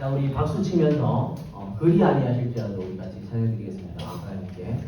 자, 우리 박수 치면서 그리 아니하실지라도 우리 같이 찬양드리겠습니다. 하나님께.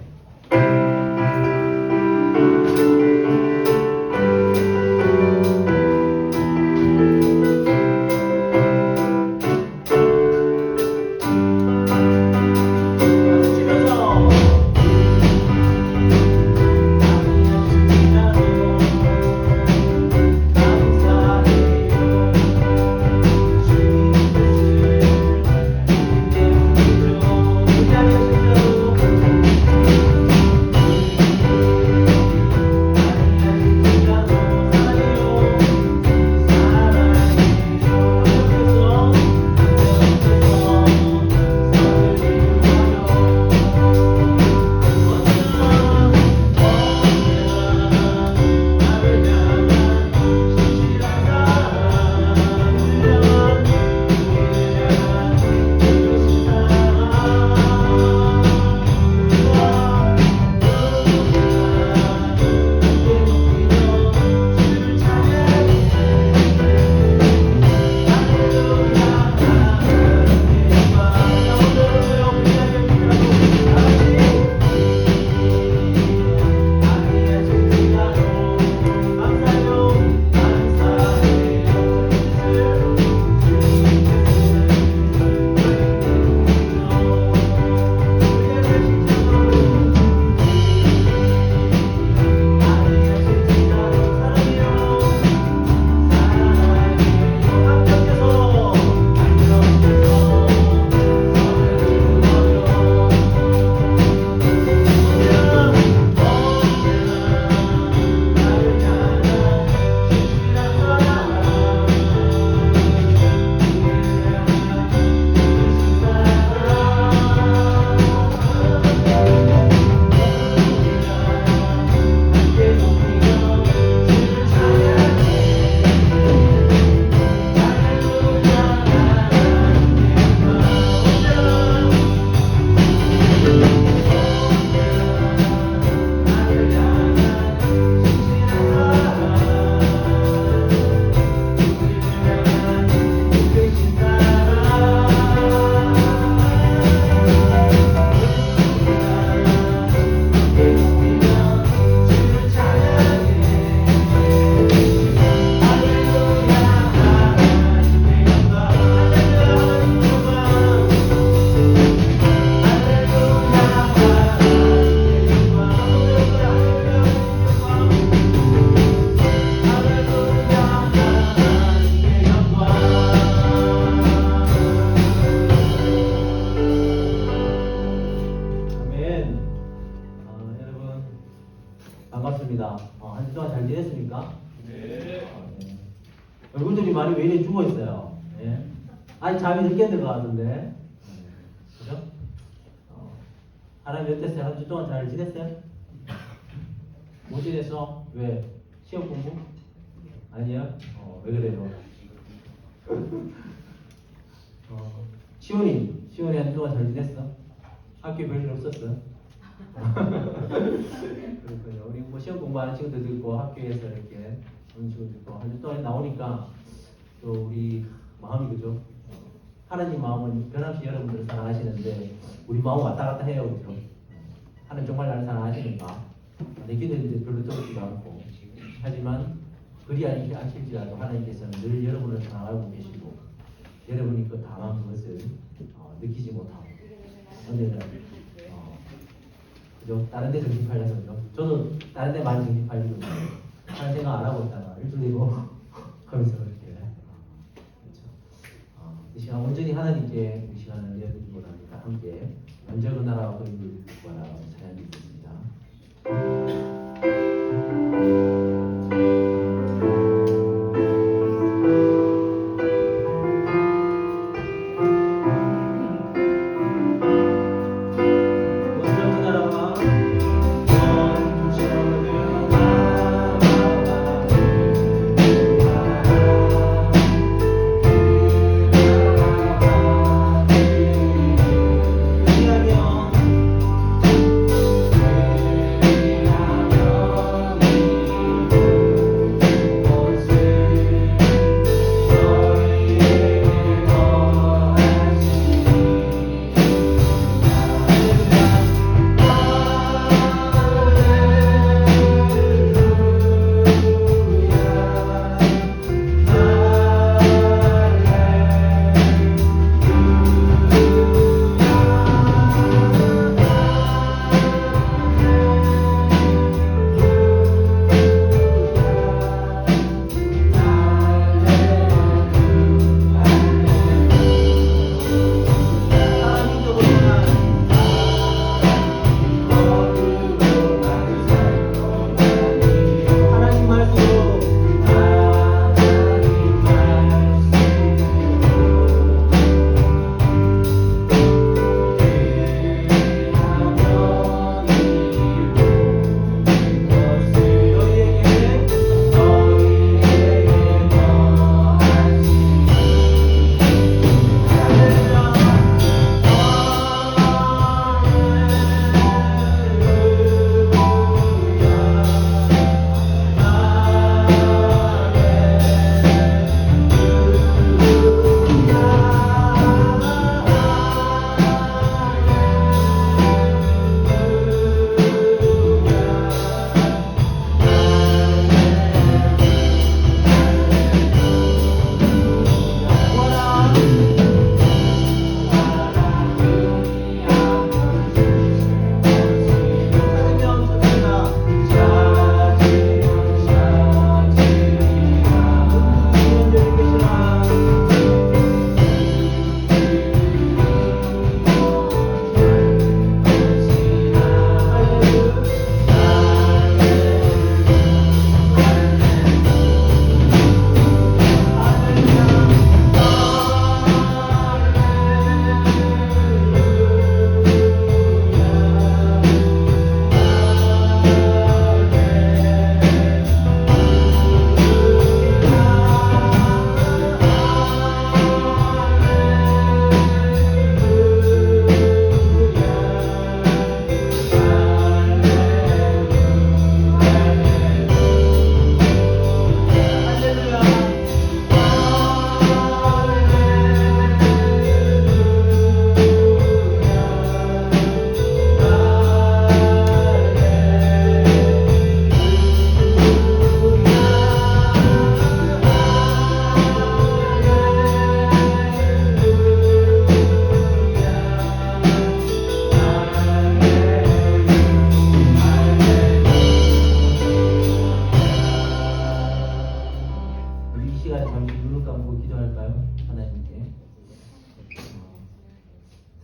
반갑습니다. 한 주 동안 잘 지냈습니까? 네. 얼굴들이 많이 왜 이래 죽어 있어요? 네. 아니 잠이 늦게 든 것 같은데. 그죠? 하나님 어땠어요? 한 주 동안 잘 지냈어요? 못 지냈어? 왜? 시험 공부? 아니야? 왜 그래요? 시온이 한 주 동안 잘 지냈어? 학교에 별일 없었어? 그렇군요. 우리 뭐 시험 공부하는 친구들도 있고 학교에서 이렇게 오는 친구도 있고 한 주 동안 나오니까 또 우리 마음이 그죠? 하나님 마음은 변함없이 여러분들을 사랑하시는데 우리 마음 왔다 갔다 해요, 그죠? 하나님 정말 나를 사랑하시니까 내 기도인데 별로 적지도 않고 하지만 그리 아실지라도 하나님께서는 늘 여러분을 사랑하고 계시고 여러분이 그 당한 것을 느끼지 못하고 언제나 그죠? 다른 데 정신 팔려서 그죠? 저도 다른 데 많이 정신 팔리고 하는 생각 안 하고 있다가 일주일이고 하면서 그렇게 그렇죠? 이 시간 온전히 하나님께 이 시간을 내어드리고 나니까 함께 먼저 그 나라와 그 이를 구하라 찬양드리겠습니다.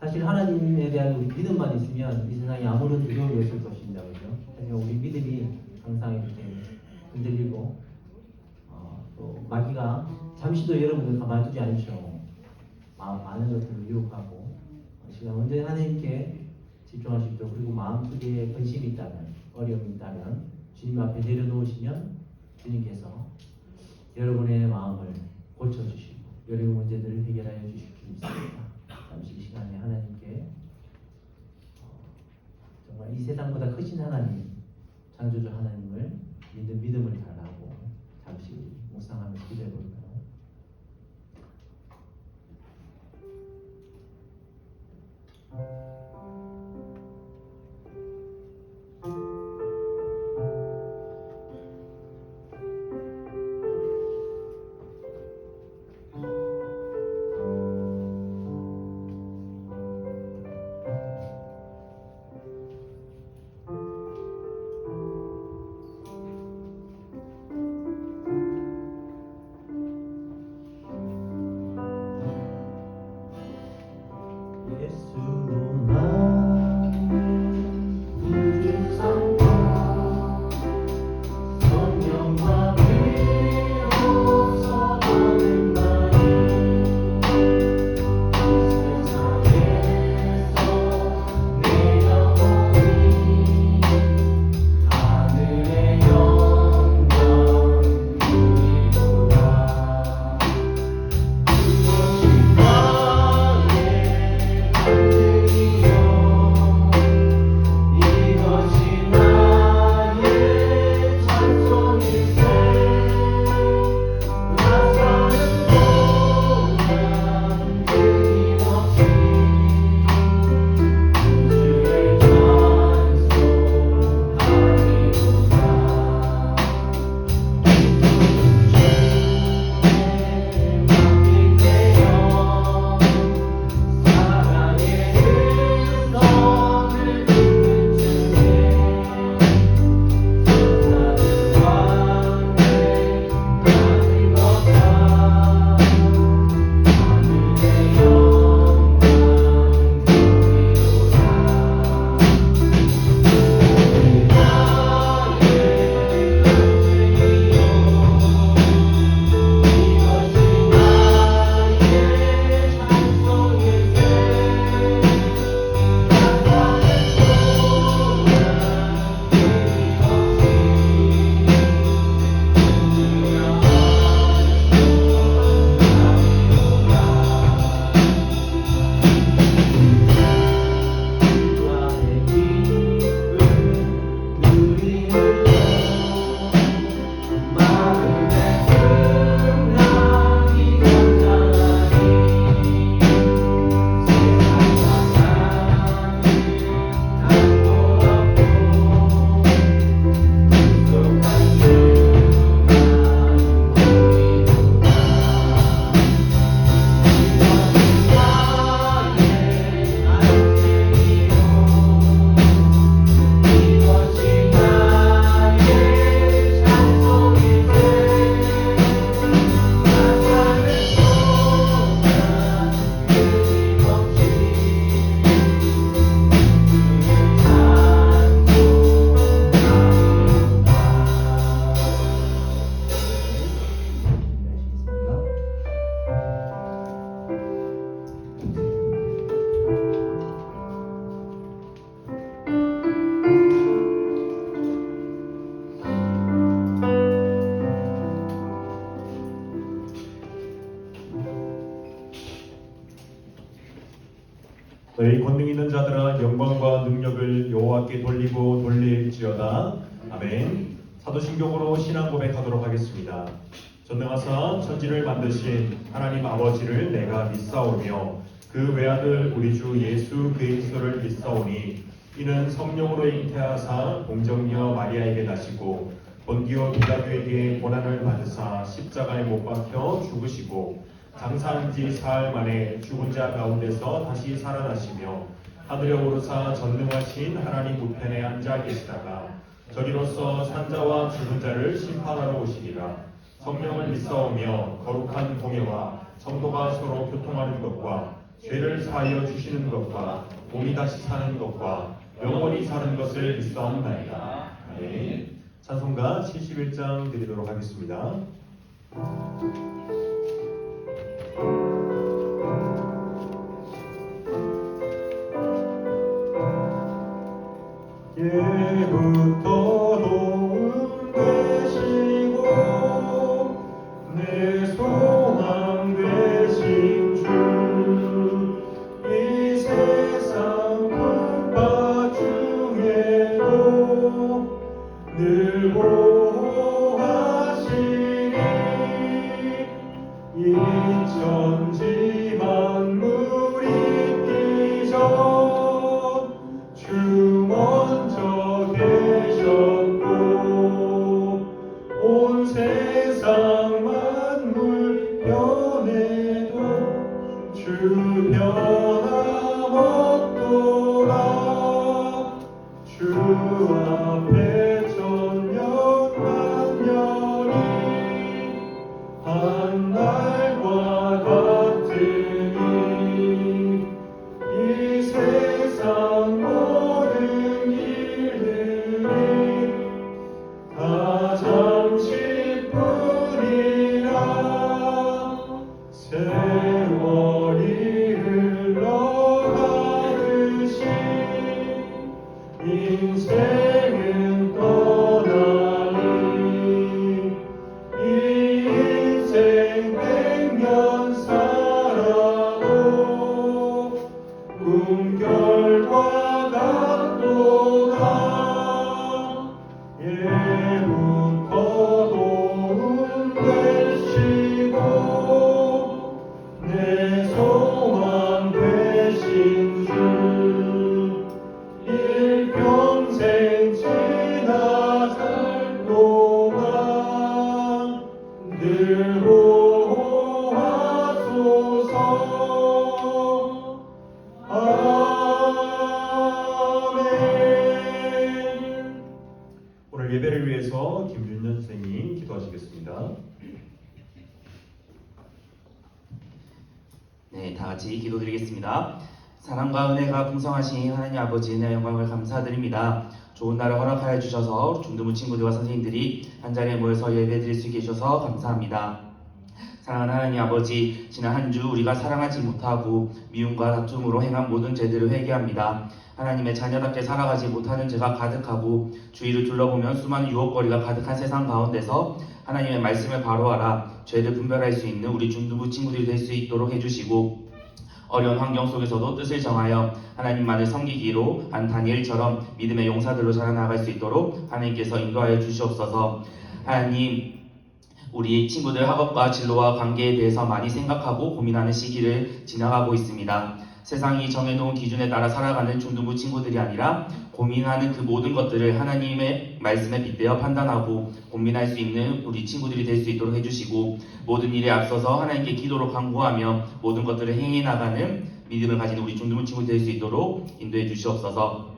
사실 하나님에 대한 우리 믿음만 있으면 이 세상에 아무런 두려움이 없을 것입니다. 그죠? 하지만 우리 믿음이 항상 이렇게 흔들리고 또 마귀가 잠시도 여러분을 가만두지 않죠. 많은 것들을 유혹하고 시간 언제 하나님께 집중할 수 있도록, 그리고 마음속에 근심이 있다면, 어려움이 있다면 주님 앞에 내려놓으시면 주님께서 여러분의 마음을 고쳐주시고 여러분의 문제들을 해결하여 주실 줄 믿습니다. 잠시 이 시간에 하나님께 정말 이 세상보다 크신 하나님, 창조주 하나님을 믿는 믿음을 달라고 잠시 묵상하면서 기도해 볼까요? 너희 권능 있는 자들아 영광과 능력을 여호와께 돌리고 돌릴지어다. 아멘. 사도신경으로 신앙 고백하도록 하겠습니다. 전능하사 천지를 만드신 하나님 아버지를 내가 믿사오며 그 외아들 우리 주 예수 그리스도를 믿사오니 이는 성령으로 잉태하사 동정녀 마리아에게 나시고 본디오 빌라도에게 고난을 받으사 십자가에 못 박혀 죽으시고 장사한 지 사흘 만에 죽은 자 가운데서 다시 살아나시며 하늘에 오르사 전능하신 하나님 우편에 앉아 계시다가 저리로서 산자와 죽은 자를 심판하러 오시리라. 성령을 믿사오며 거룩한 공예와 성도가 서로 교통하는 것과 죄를 사하여 주시는 것과 몸이 다시 사는 것과 영원히 사는 것을 믿사옵나이다. 아멘. 찬송가 71장 드리도록 하겠습니다. 예부터 도움 되시고 내 소망 되신 주 이 세상 풍파 중에도 늘 보호하시니 이 천지 만물이 있기 전 주 먼저 계셨고 온 세상 만물 변해도 주 변함없도다. 주 앞에 천년만년이 한 날과 같으니 이 세상 모든 일들이 다 잠시뿐이라. 세월이 흘러가듯이 인생은 떠나니 이 인생 100년 살아도 꿈결과 같도다. 예부터 도움 되시고 내 소망 되신 주 일평생 지나 살 동안 늘 보호하소서. 아멘. 오늘 예배를 위해서 김준현 선생님 기도하시겠습니다. 네, 다 같이 기도드리겠습니다. 사랑과 은혜가 풍성하신 하나님 아버지 은혜 영광을 감사드립니다. 좋은 날을 허락하여 주셔서 중등부 친구들과 선생님들이 한자리에 모여서 예배드릴 수 있게 해주셔서 감사합니다. 사랑하는 하나님 아버지, 지난 한 주 우리가 사랑하지 못하고 미움과 다툼으로 행한 모든 죄들을 회개합니다. 하나님의 자녀답게 살아가지 못하는 죄가 가득하고 주위를 둘러보면 수많은 유혹거리가 가득한 세상 가운데서 하나님의 말씀을 바로하라 죄를 분별할 수 있는 우리 중등부 친구들이 될 수 있도록 해주시고, 어려운 환경 속에서도 뜻을 정하여 하나님만을 섬기기로 한 다니엘처럼 믿음의 용사들로 자라나갈 수 있도록 하나님께서 인도하여 주시옵소서. 하나님, 우리 친구들 학업과 진로와 관계에 대해서 많이 생각하고 고민하는 시기를 지나가고 있습니다. 세상이 정해놓은 기준에 따라 살아가는 중등부 친구들이 아니라 고민하는 그 모든 것들을 하나님의 말씀에 빗대어 판단하고 고민할 수 있는 우리 친구들이 될 수 있도록 해주시고, 모든 일에 앞서서 하나님께 기도로 간구하며 모든 것들을 행해 나가는 믿음을 가진 우리 중등부 친구들이 될 수 있도록 인도해 주시옵소서.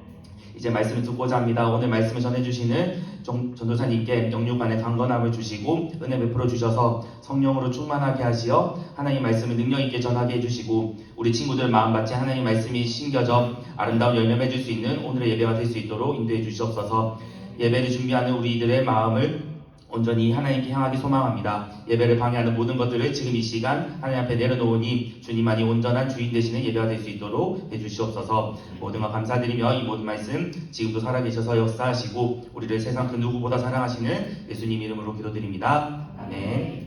이제 말씀을 듣고자 합니다. 오늘 말씀을 전해주시는 전도사님께 영육간의 강건함을 주시고 은혜 베풀어 주셔서 성령으로 충만하게 하시어 하나님 말씀을 능력 있게 전하게 해주시고, 우리 친구들 마음밭에 하나님 말씀이 심겨져 아름다운 열매 맺을 수 있는 오늘의 예배가 될 수 있도록 인도해 주시옵소서. 예배를 준비하는 우리들의 마음을 온전히 하나님께 향하게 소망합니다. 예배를 방해하는 모든 것들을 지금 이 시간 하나님 앞에 내려놓으니 주님만이 온전한 주인 되시는 예배가 될 수 있도록 해주시옵소서. 모든 것 감사드리며 이 모든 말씀 지금도 살아계셔서 역사하시고 우리를 세상 그 누구보다 사랑하시는 예수님 이름으로 기도드립니다. 아멘.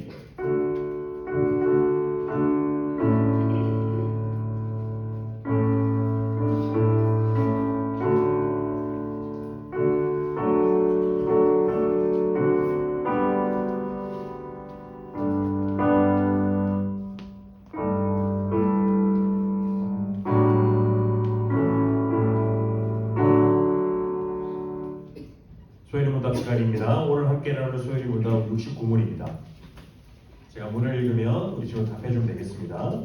소연의 문답 시간입니다. 오늘 함께 나누는 소연의 문답 69문입니다. 제가 문을 읽으면 우리 친구 답해주면 되겠습니다.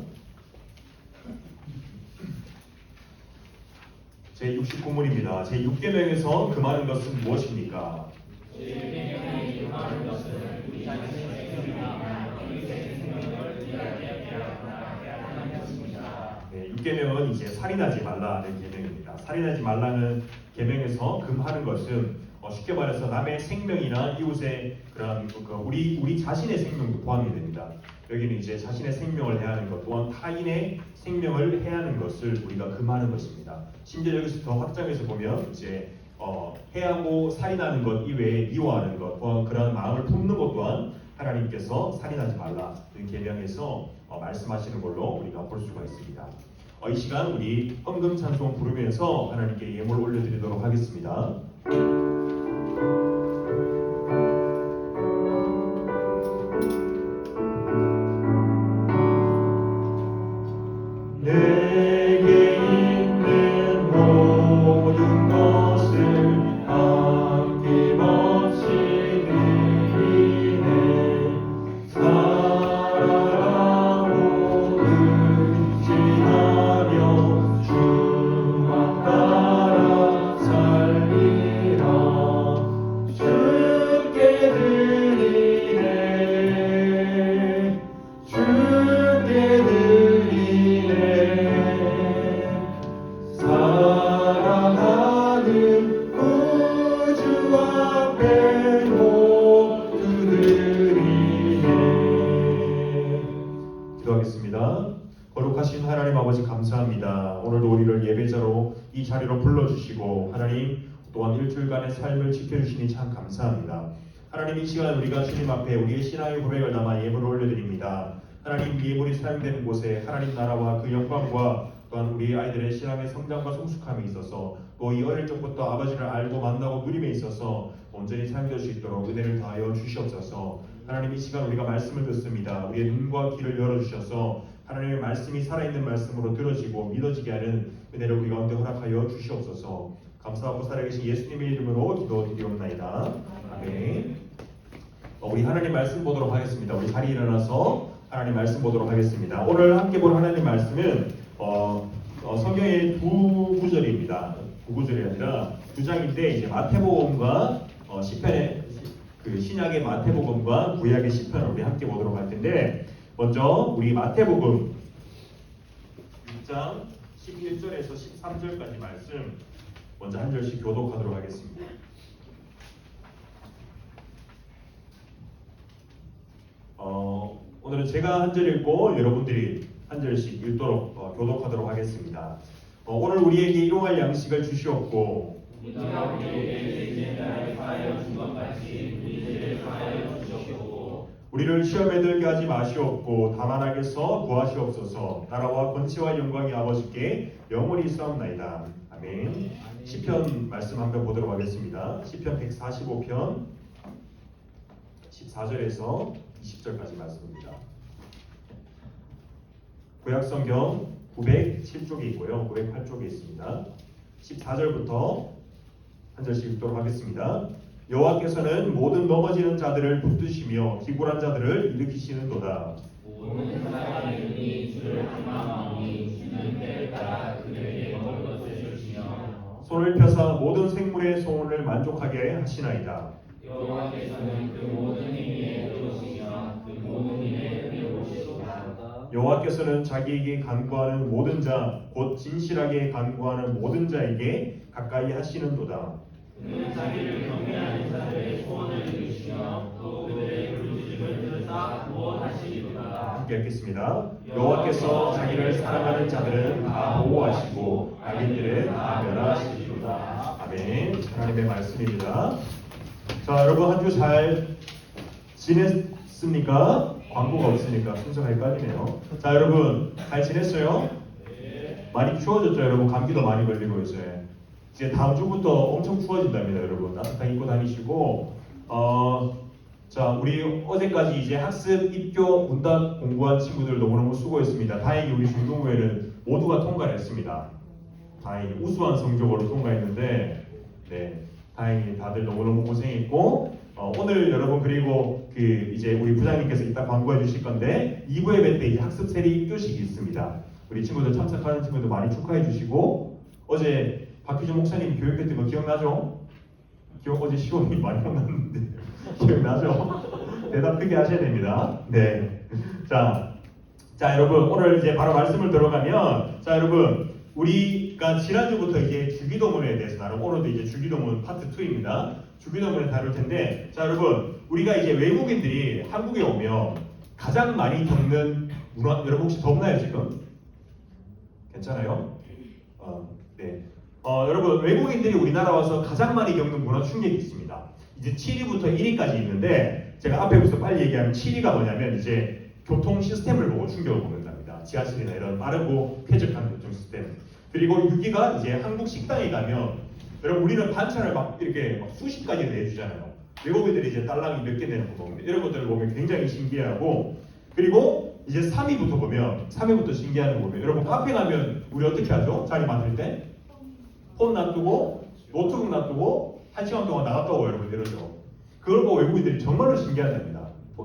제 69문입니다. 제 6계명에서 금하는 것은 무엇입니까? 제 6계명이 금하는 것은 우리 자신의 생명이나 우리 생명을 위하여 6계명은 이제 살인하지 말라는 계명입니다. 살인하지 말라는 계명에서 금하는 것은 쉽게 말해서 남의 생명이나 이웃의 그런 우리 자신의 생명도 포함이 됩니다. 여기는 이제 자신의 생명을 해하는 것 또한 타인의 생명을 해하는 것을 우리가 금하는 것입니다. 심지어 여기서 더 확장해서 보면 이제 해하고 살인하는 것 이외에 미워하는 것 또한 그런 마음을 품는 것 또한 하나님께서 살인하지 말라 이 계명에서 말씀하시는 걸로 우리가 볼 수가 있습니다. 이 시간 우리 헌금 찬송 부르면서 하나님께 예물 올려드리도록 하겠습니다. 내게 있는 모든 것을 아낌없이 드리네. 살아가고 의지하며 주만 따라 살리라. 주께 드리네. 주께 드리네. 사랑하는 우주 앞에 모두 드리네. 기도하겠습니다. 거룩하신 하나님 아버지 감사합니다. 오늘도 우리를 예배자로 이 자리로 불러주시고 하나님 또한 일주일간의 삶을 지켜주시니 참 감사합니다. 하나님 이 시간 우리가 주님 앞에 우리의 신앙의 고백을 담아 예물을 올려드립니다. 하나님 예물이 사용되는 곳에 하나님 나라와 그 영광과 또한 우리 아이들의 신앙의 성장과 성숙함에 있어서 또 이 어릴 적부터 아버지를 알고 만나고 누림에 있어서 온전히 사용될 수 있도록 은혜를 다하여 주시옵소서. 하나님 이 시간 우리가 말씀을 듣습니다. 우리의 눈과 귀를 열어주셔서 하나님의 말씀이 살아있는 말씀으로 들어지고 믿어지게 하는 은혜를 우리 가운데 허락하여 주시옵소서. 감사하고 살아계신 예수님의 이름으로 기도드리옵나이다. 아멘. 우리 하나님 말씀 보도록 하겠습니다. 우리 자리에 일어나서 하나님 말씀 보도록 하겠습니다. 오늘 함께 볼 하나님 말씀은 성경의 두 구절입니다. 두 구절이 아니라 두 장인데 이제 마태복음과 시편의 그 신약의 마태복음과 구약의 시편을 우리 함께 보도록 할 텐데 먼저 우리 마태복음 6장 11절에서 13절까지 말씀 먼저 한 절씩 교독하도록 하겠습니다. 오늘은 제가 한 절 읽고 여러분들이 한 절씩 읽도록 교독하도록 하겠습니다. 오늘 우리에게 일용할 양식을 주시옵고 우리가 우리에게 죄 사하여 준 것 같이 우리 죄를 사하여 주시옵고 우리를 시험에 들게 하지 마시옵고 다만 악에서 구하시옵소서. 나라와 권세와 영광이 아버지께 영원히 있사옵나이다. 아멘. 시편 말씀 한번 보도록 하겠습니다. 시편 145편 14절에서 20절까지 말씀입니다. 구약성경 907쪽에 있고요. 908쪽에 있습니다. 14절부터 한 절씩 읽도록 하겠습니다. 여호와께서는 모든 넘어지는 자들을 붙드시며 기굴한 자들을 일으키시는도다. 모든 사람이 주를 희망하니 주는 때에 따라 그들에게 먹을 것을 주시며 손을 펴사 모든 생물의 소원을 만족하게 하시나이다. 여호와께서는 그 모든 행위에 들으시며 그 모든 일에 배우시도다. 여호와께서는 자기에게 간구하는 모든 자 곧 진실하게 간구하는 모든 자에게 가까이 하시는도다. 그는 자기를 경외하는 자들의 소원을 들으시며 또 그들의 부르짖음을 들으사 구원하시리로다. 함께 읽겠습니다. 여호와께서 자기를 사랑하는 자들은 다 보호하시고 악인들은 다 멸하시리로다. 아멘. 하나님의 말씀입니다. 자, 여러분 한 주 잘 지냈습니까? 광고가 없으니까 순서가 헷갈리네요. 자, 여러분 잘 지냈어요? 많이 추워졌죠, 여러분. 감기도 많이 걸리고 있어요. 이제 다음 주부터 엄청 추워진답니다, 여러분. 따뜻하게 입고 다니시고. 자, 우리 어제까지 이제 학습, 입교, 문답 공부한 친구들 너무너무 수고했습니다. 다행히 우리 중등부에는 모두가 통과를 했습니다. 다행히 우수한 성적으로 통과했는데, 네, 다행히 다들 너무너무 고생했고, 오늘 여러분 그리고 그 이제 우리 부장님께서 이따 광고해 주실 건데 2부 예배 때 이제 학습 세례 입교식이 있습니다. 우리 친구들 참석하는 친구들 많이 축하해 주시고 어제 박희준 목사님 교육했던 거 기억나죠? 어제 시험이 많이 혼났는데 기억나죠? 대답 크게 하셔야 됩니다. 네. 자, 자, 여러분 오늘 이제 바로 말씀을 들어가면, 자, 여러분 우리가 지난주부터 이제 주기도문에 대해서 나누고, 오늘도 이제 주기도문 파트 2입니다. 주기도문을 다룰 텐데, 자, 여러분 우리가 이제 외국인들이 한국에 오면 가장 많이 겪는 문화, 여러분 혹시 덥나요 지금? 괜찮아요? 네. 여러분 외국인들이 우리나라 와서 가장 많이 겪는 문화 충격이 있습니다. 이제 7위부터 1위까지 있는데, 제가 앞에부터 빨리 얘기하면 7위가 뭐냐면 이제 교통 시스템을 보고 충격을 먹는답니다. 지하철이나 이런 빠르고 쾌적한 교통 시스템. 그리고 6위가 이제 한국 식당에 가면, 여러분 우리는 반찬을 막 이렇게 막 수십 가지 내주잖아요. 외국인들이 이제 딸랑이 몇 개 내는 거 보면 이런 것들을 보면 굉장히 신기하고, 그리고 이제 3위부터 보면, 3위부터 신기한 거 보면, 여러분 카페 가면 우리 어떻게 하죠? 자리 맡을 때 폰 놔두고 노트북 놔두고 1시간 동안 나갔다 오고 여러분 이러죠. 그걸 보고 외국인들이 정말로 신기하답니다.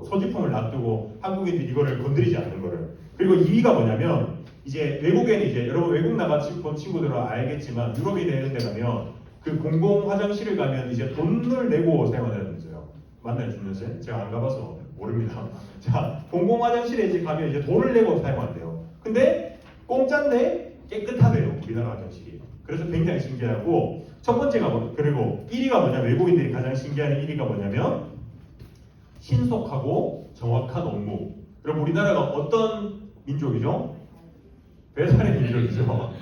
소지품을 놔두고 한국인들이 이거를 건드리지 않는 거를. 그리고 2위가 뭐냐면, 이제 외국에는 이제 여러분 외국 나가서 본 친구들은 알겠지만 유럽이나 이런 데 가면 그 공공 화장실을 가면 이제 돈을 내고 사용한다면서요. 맞나요, 준현쌤? 제가 안 가봐서 모릅니다. 자, 공공 화장실에 이제 가면 이제 돈을 내고 사용한대요. 근데 공짜인데 깨끗하대요, 우리나라 화장실이. 그래서 굉장히 신기하고, 첫 번째가 그리고 1위가 뭐냐, 외국인들이 가장 신기해하는 1위가 뭐냐면 신속하고 정확한 업무. 그럼 우리나라가 어떤 민족이죠? 배달의 민족이죠.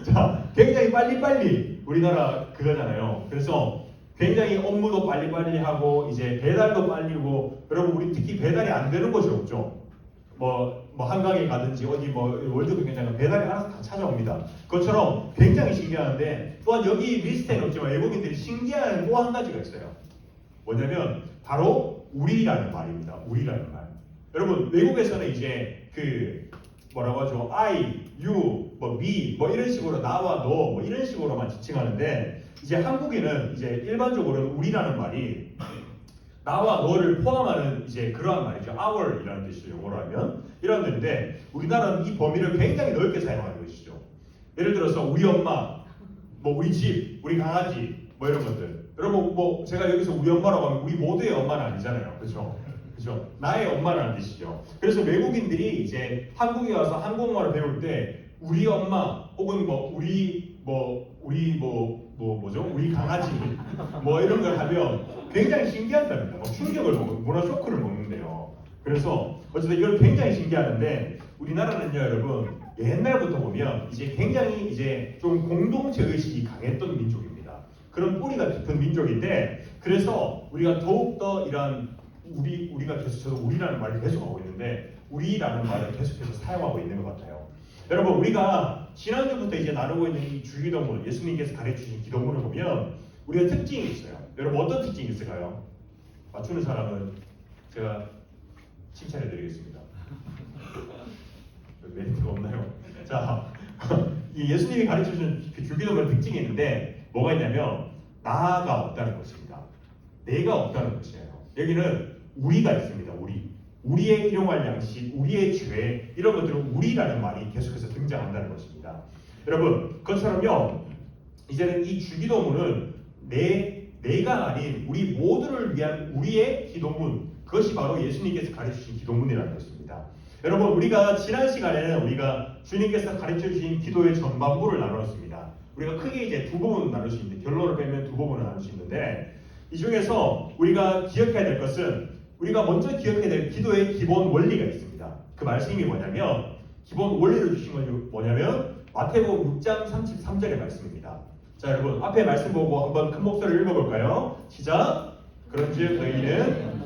자, 굉장히 빨리빨리 우리나라 그거잖아요. 그래서 굉장히 업무도 빨리빨리 하고 이제 배달도 빨리고, 여러분 우리 특히 배달이 안 되는 곳이 없죠. 뭐 한강에 가든지 어디 뭐 월드컵 경기장은 배달이 알아서 다 찾아옵니다. 그것처럼 굉장히 신기한데, 또한 여기 리스트에는 없지만 외국인들이 신기한 또 한 가지가 있어요. 뭐냐면 바로 우리라는 말입니다. 우리라는 말. 여러분 외국에서는 이제 그 뭐라고 하죠? I, you, 뭐 me, 뭐 이런 식으로 나와 너 뭐 이런 식으로만 지칭하는데, 이제 한국에는 이제 일반적으로는 우리라는 말이 나와 너를 포함하는 이제 그러한 말이죠. our이라는 뜻이죠. 영어로 하면 이런 뜻인데, 우리나라는 이 범위를 굉장히 넓게 사용하는 것이죠. 예를 들어서 우리 엄마, 뭐 우리 집, 우리 강아지, 뭐 이런 것들. 여러분 뭐 제가 여기서 우리 엄마라고 하면 우리 모두의 엄마는 아니잖아요. 그렇죠? 그죠? 나의 엄마라는 뜻이죠. 그래서 외국인들이 이제 한국에 와서 한국말을 배울 때 우리 엄마 혹은 뭐 우리 뭐죠? 우리 강아지 뭐 이런 걸 하면 굉장히 신기하답니다. 뭐 충격을 먹는, 문화 쇼크를 먹는데요. 그래서 어쨌든 이걸 굉장히 신기하는데, 우리나라는요 여러분 옛날부터 보면 이제 굉장히 이제 좀 공동체 의식이 강했던 민족입니다. 그런 뿌리가 깊은 민족인데, 그래서 우리가 더욱더 이런 우리가 계속, 저도 우리라는 말을 계속하고 있는데 우리라는 말을 계속해서 사용하고 있는 것 같아요. 여러분 우리가 지난주부터 이제 나누고 있는 이 주기도문, 예수님께서 가르치신 기도문을 보면 우리가 특징이 있어요. 여러분 어떤 특징이 있을까요? 맞추는 사람은 제가 칭찬해 드리겠습니다. 멘트가 없나요? 자, 이 예수님이 가르쳐준 그 주기도문의 특징이 있는데 뭐가 있냐면 나가 없다는 것입니다. 내가 없다는 것이에요. 여기는 우리가 있습니다. 우리의 일용할 양식, 우리의 죄, 이런 것들은 우리라는 말이 계속해서 등장한다는 것입니다. 여러분 그것처럼요, 이제는 이 주기도문은 내가 아닌 우리 모두를 위한 우리의 기도문, 그것이 바로 예수님께서 가르치신 기도문이라는 것입니다. 여러분 우리가 지난 시간에는 우리가 주님께서 가르쳐 주신 기도의 전반부를 나눴습니다. 우리가 크게 이제 두 부분 나눌 수 있는데, 결론을 빼면 두 부분을 나눌 수 있는데, 이 중에서 우리가 기억해야 될 것은, 우리가 먼저 기억해야 될 기도의 기본 원리가 있습니다. 그 말씀이 뭐냐면, 기본 원리를 주신 건 뭐냐면 마태복음 6장 33절의 말씀입니다. 자 여러분 앞에 말씀 보고 한번 큰 목소리를 읽어볼까요? 시작! 그런즉 너희는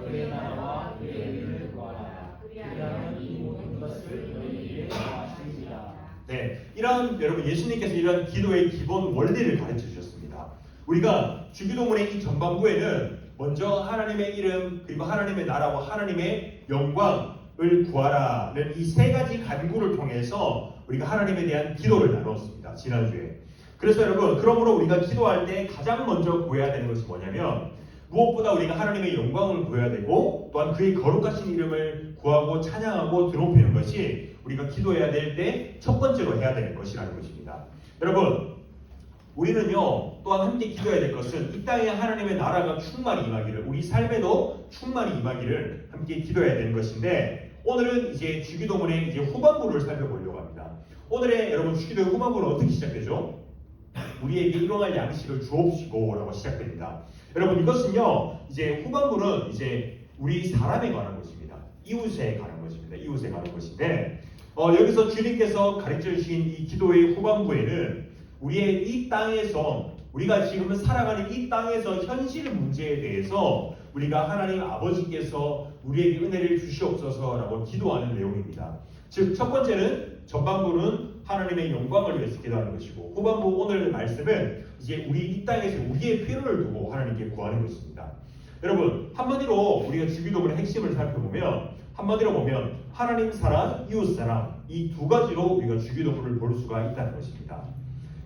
그의 나라와 그의 의를 구하라. 그리하면 이 모든 것을 너희에게 더하시리라. 네, 이런 여러분 예수님께서 이런 기도의 기본 원리를 가르쳐 주셨습니다. 우리가 주기도문의 이 전반부에는 먼저 하나님의 이름, 그리고 하나님의 나라와 하나님의 영광을 구하라는 이 세 가지 간구를 통해서 우리가 하나님에 대한 기도를 나눴습니다. 지난주에. 그래서 여러분, 그러므로 우리가 기도할 때 가장 먼저 구해야 되는 것이 뭐냐면, 무엇보다 우리가 하나님의 영광을 구해야 되고, 또한 그의 거룩하신 이름을 구하고 찬양하고 드높이는 것이 우리가 기도해야 될 때 첫 번째로 해야 될 것이라는 것입니다. 여러분, 우리는요 또한 함께 기도해야 될 것은 이 땅에 하나님의 나라가 충만히 임하기를, 우리 삶에도 충만히 임하기를 함께 기도해야 되는 것인데, 오늘은 이제 주기도문의 이제 후반부를 살펴보려고 합니다. 오늘의 여러분 주기도의 후반부는 어떻게 시작되죠? 우리에게 일용할 양식을 주옵시고라고 시작됩니다. 여러분 이것은요 이제 후반부는 이제 우리 사람에 관한 것입니다. 이웃에 관한 것입니다. 이웃에 관한 것인데 여기서 주님께서 가르쳐 주신 이 기도의 후반부에는 우리의 이 땅에서 우리가 지금 살아가는 이 땅에서 현실 문제에 대해서 우리가 하나님 아버지께서 우리에게 은혜를 주시옵소서라고 기도하는 내용입니다. 즉 첫 번째는 전반부는 하나님의 영광을 위해서 기도하는 것이고 후반부 오늘 말씀은 이제 우리 이 땅에서 우리의 필요를 두고 하나님께 구하는 것입니다. 여러분 한마디로 우리가 주기도문의 핵심을 살펴보면 한마디로 보면 하나님 사랑, 이웃 사랑 이 두 가지로 우리가 주기도문을 볼 수가 있다는 것입니다.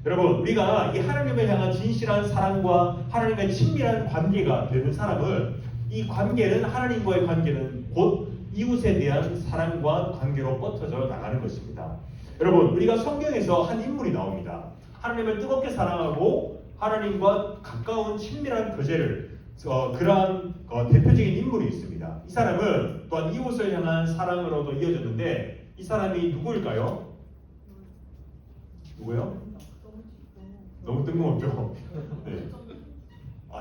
여러분 우리가 이 하나님을 향한 진실한 사랑과 하나님의 친밀한 관계가 되는 사람은 이 관계는 하나님과의 관계는 곧 이웃에 대한 사랑과 관계로 뻗어져 나가는 것입니다. 여러분 우리가 성경에서 한 인물이 나옵니다. 하나님을 뜨겁게 사랑하고 하나님과 가까운 친밀한 교제를 그러한 대표적인 인물이 있습니다. 이 사람은 또한 이웃을 향한 사랑으로도 이어졌는데 이 사람이 누구일까요? 누구요? 너무 뜬금없죠? 네.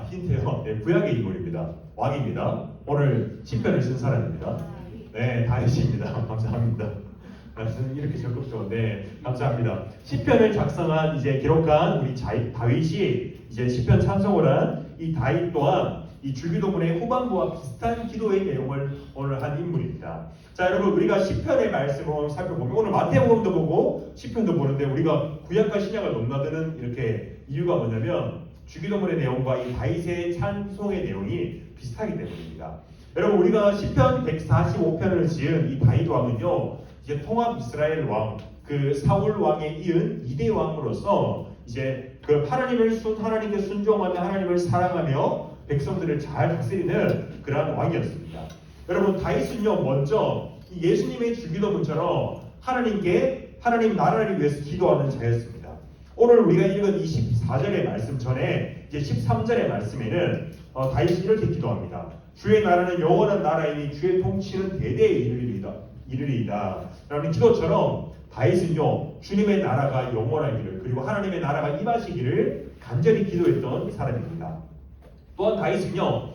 힌트요. 네, 구약의 인물입니다. 왕입니다. 오늘 시편을 쓴 사람입니다. 네, 다윗입니다. 감사합니다. 말씀 이렇게 적극적으로 네, 감사합니다. 시편을 작성한 이제 기록한 우리 다윗이 이제 시편 찬송을 한 이 다윗 또한 이 주기도문의 후반부와 비슷한 기도의 내용을 오늘 한 인물입니다. 자, 여러분 우리가 시편의 말씀을 살펴보면 오늘 마태복음도 보고 시편도 보는데 우리가 구약과 신약을 넘나드는 이렇게 이유가 뭐냐면 주기도문의 내용과 이 다윗의 찬송의 내용이 비슷하기 때문입니다. 여러분 우리가 시편 145편을 지은 이 다윗 왕은요 이제 통합 이스라엘 왕, 그 사울 왕에 이은 2대 왕으로서 이제 그 하나님께 순종하며 하나님을 사랑하며 백성들을 잘 다스리는 그러한 왕이었습니다. 여러분 다윗은요 먼저 예수님의 주기도문처럼 하나님 나라를 위해서 기도하는 자였습니다. 오늘 우리가 읽은 24절의 말씀 전에 이제 13절의 말씀에는 다윗이 이렇게 기도합니다. 주의 나라는 영원한 나라이니 주의 통치는 대대에 이르리이다. 라는 기도처럼 다윗은요 주님의 나라가 영원하기를 그리고 하나님의 나라가 임하시기를 간절히 기도했던 사람입니다. 또한 다윗은요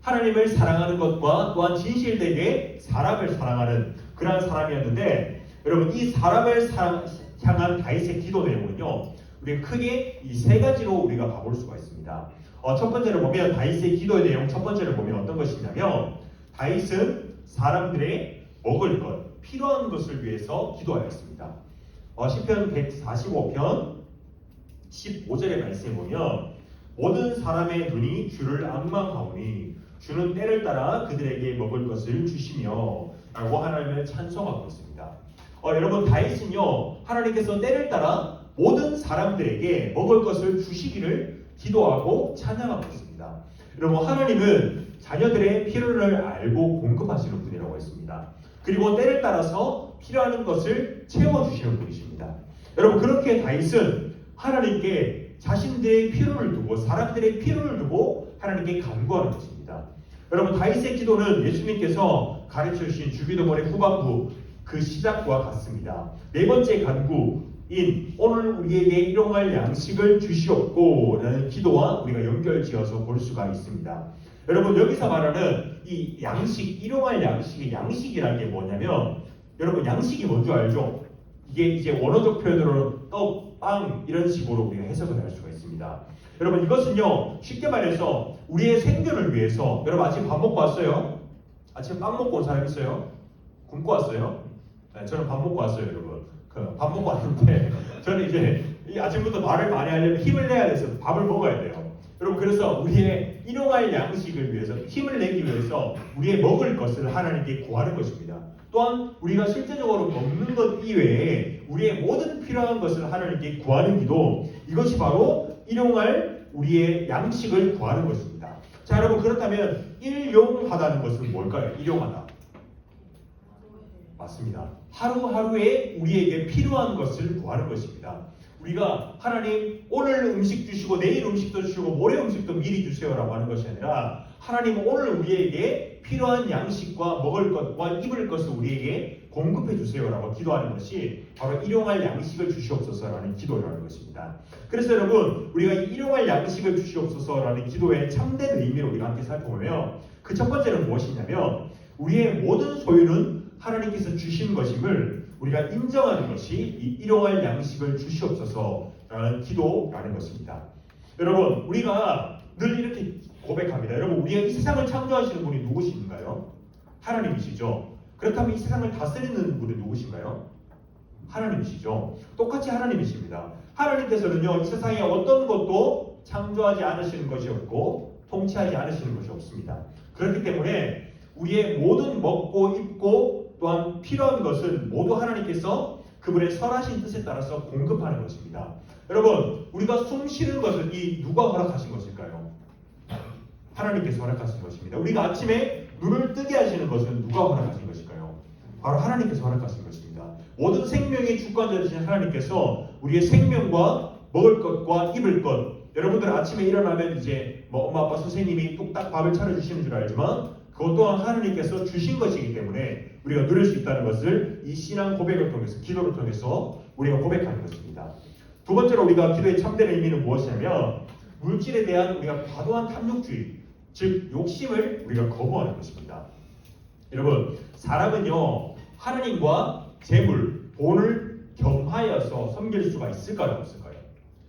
하나님을 사랑하는 것과 또한 진실되게 사람을 사랑하는 그러한 사람이었는데 여러분 이 사람을 향한 다윗의 기도 내용은요 우리가 크게 이 세 가지로 우리가 가볼 수가 있습니다. 첫 번째로 보면 다윗의 기도의 내용 첫 번째를 보면 어떤 것이냐면 다윗은 사람들의 먹을 것, 필요한 것을 위해서 기도하였습니다. 시편 145편 15절의 말씀에 보면 모든 사람의 눈이 주를 앙망하오니 주는 때를 따라 그들에게 먹을 것을 주시며 라고 하나님을 찬송하고 있습니다. 여러분 다윗은요 하나님께서 때를 따라 모든 사람들에게 먹을 것을 주시기를 기도하고 찬양하고 있습니다. 여러분 하나님은 자녀들의 필요를 알고 공급하시는 분이라고 했습니다. 그리고 때를 따라서 필요한 것을 채워주시는 분이십니다. 여러분 그렇게 다윗은 하나님께 자신들의 필요를 두고 사람들의 필요를 두고 하나님께 간구하는 것입니다. 여러분 다윗의 기도는 예수님께서 가르쳐 주신 주기도문의 후반부 그 시작과 같습니다. 네 번째 간구인 오늘 우리에게 일용할 양식을 주시옵고 라는 기도와 우리가 연결지어서 볼 수가 있습니다. 여러분 여기서 말하는 이 양식, 일용할 양식의 양식이라는 게 뭐냐면 여러분 양식이 뭔지 알죠? 이게 이제 원어적 표현으로 떡, 빵 이런 식으로 우리가 해석을 할 수가 있습니다. 여러분 이것은요 쉽게 말해서 우리의 생존을 위해서 여러분 아침 밥 먹고 왔어요? 아침 빵 먹고 온 사람 있어요? 굶고 왔어요? 네, 저는 밥 먹고 왔어요 여러분. 밥 먹고 왔는데 저는 이제 이 아침부터 말을 많이 하려면 힘을 내야 돼서 밥을 먹어야 돼요. 여러분 그래서 우리의 일용할 양식을 위해서 힘을 내기 위해서 우리의 먹을 것을 하나님께 구하는 것입니다. 또한 우리가 실제적으로 먹는 것 이외에 우리의 모든 필요한 것을 하나님께 구하는 기도 이것이 바로 일용할 우리의 양식을 구하는 것입니다. 자 여러분 그렇다면 일용하다는 것은 뭘까요? 일용하다. 맞습니다. 하루하루에 우리에게 필요한 것을 구하는 것입니다. 우리가 하나님 오늘 음식 주시고 내일 음식도 주시고 모레 음식도 미리 주세요라고 하는 것이 아니라 하나님 오늘 우리에게 필요한 양식과 먹을 것과 입을 것을 우리에게 공급해 주세요라고 기도하는 것이 바로 일용할 양식을 주시옵소서라는 기도라는 것입니다. 그래서 여러분 우리가 이 일용할 양식을 주시옵소서라는 기도의 참된 의미를 우리가 함께 살펴보면 그 첫 번째는 무엇이냐면 우리의 모든 소유는 하나님께서 주신 것임을 우리가 인정하는 것이 이 일용할 양식을 주시옵소서라는 기도라는 것입니다. 여러분 우리가 늘 이렇게 고백합니다. 여러분 우리가 이 세상을 창조하시는 분이 누구신가요? 하나님이시죠. 그렇다면 이 세상을 다스리는 분이 누구신가요? 하나님이시죠. 똑같이 하나님이십니다. 하나님께서는요 이 세상에 어떤 것도 창조하지 않으시는 것이 없고 통치하지 않으시는 것이 없습니다. 그렇기 때문에 우리의 모든 먹고 입고 또한 필요한 것은 모두 하나님께서 그분의 선하신 뜻에 따라서 공급하는 것입니다. 여러분 우리가 숨 쉬는 것은 이 누가 허락하신 것일까요? 하나님께서 허락하신 것입니다. 우리가 아침에 눈을 뜨게 하시는 것은 누가 허락하신 것일까요? 바로 하나님께서 허락하신 것입니다. 모든 생명의 주권자이신 하나님께서 우리의 생명과 먹을 것과 입을 것 여러분들 아침에 일어나면 이제 엄마 아빠 선생님이 뚝딱 밥을 차려주시는 줄 알지만 그것 또한 하나님께서 주신 것이기 때문에 우리가 누릴 수 있다는 것을 이 신앙 고백을 통해서 기도를 통해서 우리가 고백하는 것입니다. 두 번째로 우리가 기도의 참된 의미는 무엇이냐면 물질에 대한 우리가 과도한 탐욕주의 즉 욕심을 우리가 거부하는 것입니다. 여러분 사람은요 하나님과 재물, 돈을 겸하여서 섬길 수가 있을까요? 없을까요?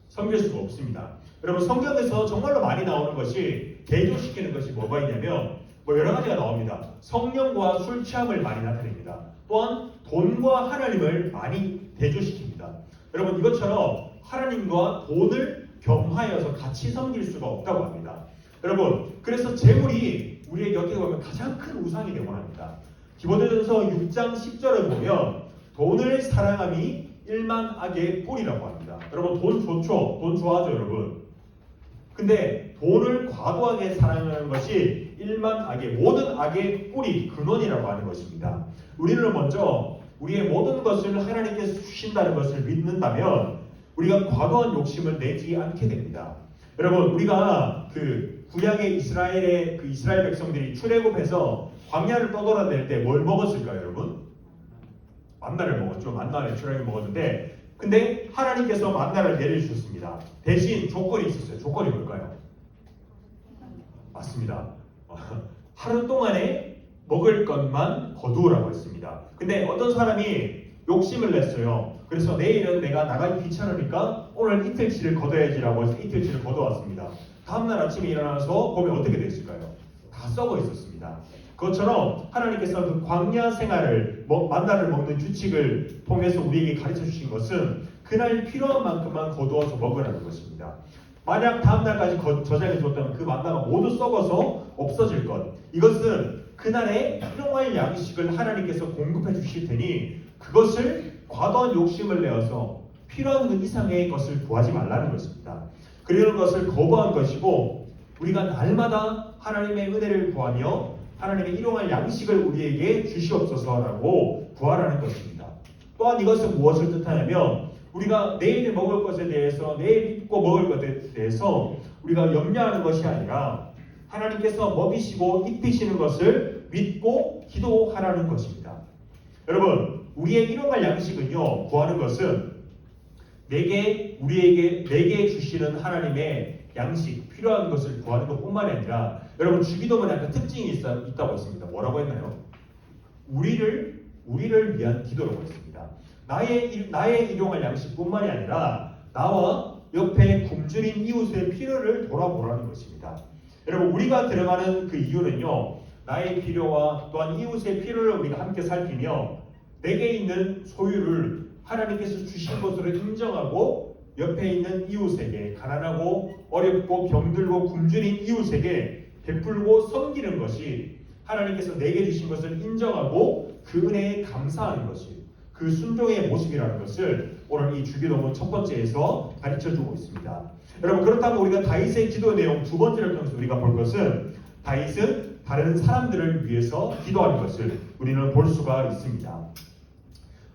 섬길 수가 없습니다. 여러분 성경에서 정말로 많이 나오는 것이 대조시키는 것이 뭐가 있냐면 여러 가지가 나옵니다. 성령과 술 취함을 많이 나타냅니다. 또한 돈과 하나님을 많이 대조시킵니다. 여러분 이것처럼 하나님과 돈을 겸하여서 같이 섬길 수가 없다고 합니다. 여러분 그래서 재물이 우리에게 어떻게 보면 가장 큰 우상이 되곤 합니다. 디모데전서 6장 10절을 보면 돈을 사랑함이 일만 악의 뿌리라고 합니다. 여러분 돈 좋죠? 돈 좋아하죠 여러분? 근데 돈을 과도하게 사랑하는 것이 일만 악의 모든 악의 뿌리 근원이라고 하는 것입니다. 우리는 먼저 우리의 모든 것을 하나님께서 주신다는 것을 믿는다면 우리가 과도한 욕심을 내지 않게 됩니다. 여러분 우리가 그 구약의 이스라엘 백성들이 출애굽해서 광야를 떠돌아낼 때 뭘 먹었을까요 여러분? 만나를 먹었죠. 만나를 출애굽 먹었는데 근데 하나님께서 만나를 내려주셨습니다. 대신 조건이 있었어요. 조건이 뭘까요? 맞습니다. 하루 동안에 먹을 것만 거두라고 했습니다. 근데 어떤 사람이 욕심을 냈어요. 그래서 내일은 내가 나가기 귀찮으니까 오늘 이틀치를 거둬야지라고 해서 이틀치를 거둬왔습니다. 다음날 아침에 일어나서 보면 어떻게 됐을까요? 다 썩어 있었습니다. 그것처럼 하나님께서 그 광야 생활을 만나를 먹는 규칙을 통해서 우리에게 가르쳐 주신 것은 그날 필요한 만큼만 거두어서 먹으라는 것입니다. 만약 다음날까지 저장해 두었다면 그 만나가 모두 썩어서 없어질 것. 이것은 그날의 필요한 양식을 하나님께서 공급해 주실 테니 그것을 과도한 욕심을 내어서 필요한 그 이상의 것을 구하지 말라는 것입니다. 그런 것을 거부한 것이고 우리가 날마다 하나님의 은혜를 구하며 하나님의 일용할 양식을 우리에게 주시옵소서라고 구하라는 것입니다. 또한 이것은 무엇을 뜻하냐면 우리가 내일 먹을 것에 대해서 내일 입고 먹을 것에 대해서 우리가 염려하는 것이 아니라 하나님께서 먹이시고 입히시는 것을 믿고 기도하라는 것입니다. 여러분 우리의 일용할 양식은요 구하는 것은 내게 주시는 하나님의 양식 필요한 것을 구하는 것뿐만이 아니라 여러분 주기도문에 약간 특징이 있다고 했습니다. 뭐라고 했나요? 우리를 위한 기도라고 했습니다. 나의 일용할 양식뿐만이 아니라 나와 옆에 굶주린 이웃의 필요를 돌아보라는 것입니다. 여러분 우리가 들어가는 그 이유는요 나의 필요와 또한 이웃의 필요를 우리가 함께 살피며 내게 있는 소유를 하나님께서 주신 것으로 인정하고 옆에 있는 이웃에게 가난하고 어렵고 병들고 굶주린 이웃에게 베풀고 섬기는 것이 하나님께서 내게 주신 것을 인정하고 그 은혜에 감사하는 것이 그 순종의 모습이라는 것을 오늘 이 주기도문 첫 번째에서 가르쳐주고 있습니다. 여러분 그렇다면 우리가 다윗의 기도 내용 두 번째를 통해서 우리가 볼 것은 다윗은 다른 사람들을 위해서 기도하는 것을 우리는 볼 수가 있습니다.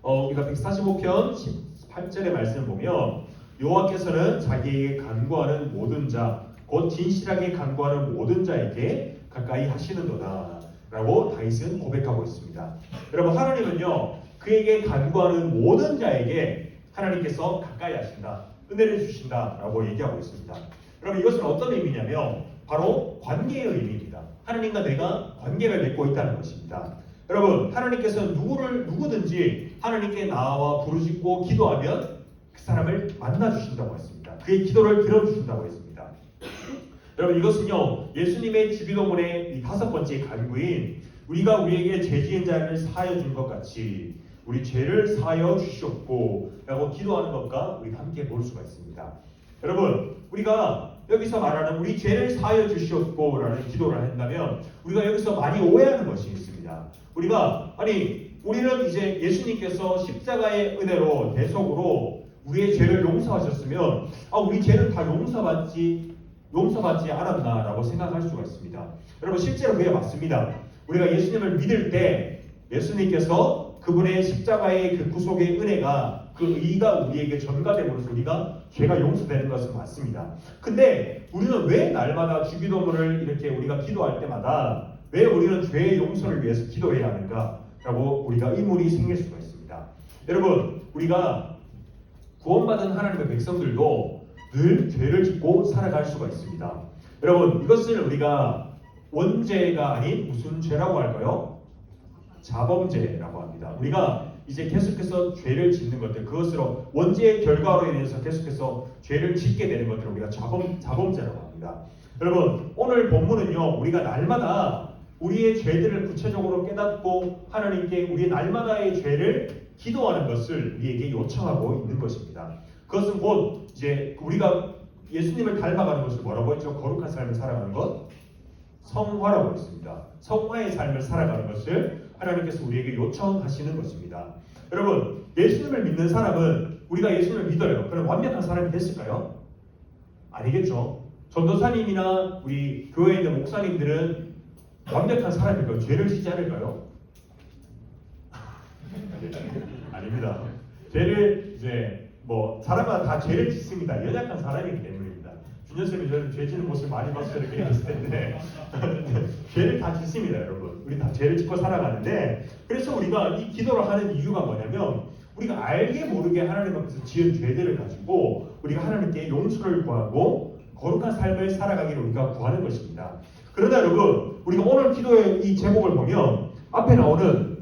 우리가 145편 18절의 말씀을 보면 여호와께서는 자기에게 간구하는 모든 자, 곧 진실하게 간구하는 모든 자에게 가까이 하시는도다 라고 다윗은 고백하고 있습니다. 여러분, 하나님은요 그에게 간구하는 모든 자에게 하나님께서 가까이 하신다, 은혜를 주신다 라고 얘기하고 있습니다. 여러분, 이것은 어떤 의미냐면 바로 관계의 의미입니다. 하나님과 내가 관계를 맺고 있다는 것입니다. 여러분, 하나님께서는 누구든지 하나님께 나와 부르짖고 기도하면 그 사람을 만나주신다고 했습니다. 그의 기도를 들어주신다고 했습니다. 여러분, 이것은요 예수님의 주기도문의 이 5번째 간구인 우리가 우리에게 죄 지은 자를 사하여 준 것 같이 우리 죄를 사하여 주시옵고 라고 기도하는 것과 우리가 함께 볼 수가 있습니다. 여러분, 우리가 여기서 말하는 우리 죄를 사하여 주시옵고 라는 기도를 한다면 우리가 여기서 많이 오해하는 것이 있습니다. 우리는 이제 예수님께서 십자가의 은혜로 대속으로 우리의 죄를 용서하셨으면 우리 죄는 다 용서받지 않았나라고 생각할 수가 있습니다. 여러분, 실제로 그게 맞습니다. 우리가 예수님을 믿을 때 예수님께서 그분의 십자가의 그 구속의 은혜가, 그 의가 우리에게 전가됨으로써 우리가 죄가 용서되는 것은 맞습니다. 근데 우리는 왜 날마다 주기도문을 이렇게 우리가 기도할 때마다 왜 우리는 죄의 용서를 위해서 기도해야 하는가 라고 우리가 의문이 생길 수가 있습니다. 여러분, 우리가 구원받은 하나님의 백성들도 늘 죄를 짓고 살아갈 수가 있습니다. 여러분, 이것을 우리가 원죄가 아닌 무슨 죄라고 할까요? 자범죄라고 합니다. 우리가 이제 계속해서 죄를 짓는 것들, 그것으로 원죄의 결과로 인해서 계속해서 죄를 짓게 되는 것들을 우리가 자범죄라고 합니다. 여러분, 오늘 본문은요 우리가 날마다 우리의 죄들을 구체적으로 깨닫고 하나님께 우리 날마다의 죄를 기도하는 것을 우리에게 요청하고 있는 것입니다. 그것은 곧 이제 우리가 예수님을 닮아가는 것을 뭐라고 했죠? 거룩한 삶을 살아가는 것, 성화라고 했습니다. 성화의 삶을 살아가는 것을 하나님께서 우리에게 요청하시는 것입니다. 여러분, 예수님을 믿는 사람은 우리가 예수님을 믿어요. 그럼 완벽한 사람이 됐을까요? 아니겠죠. 전도사님이나 우리 교회에 있는 목사님들은 완벽한 사람일까요? 죄를 짓지 않을까요? 아닙니다. 죄를 이제 사람마다 다 죄를 짓습니다. 연약한 사람이기 때문입니다. 준현쌤이 저는 죄 짓는 모습을 많이 봐서 이렇게 얘기했을 텐데 죄를 다 짓습니다, 여러분. 우리 다 죄를 짓고 살아가는데, 그래서 우리가 이 기도를 하는 이유가 뭐냐면 우리가 알게 모르게 하나님 앞에서 지은 죄들을 가지고 우리가 하나님께 용서를 구하고 거룩한 삶을 살아가기를 우리가 구하는 것입니다. 그러나 여러분, 우리가 오늘 기도의 이 제목을 보면 앞에 나오는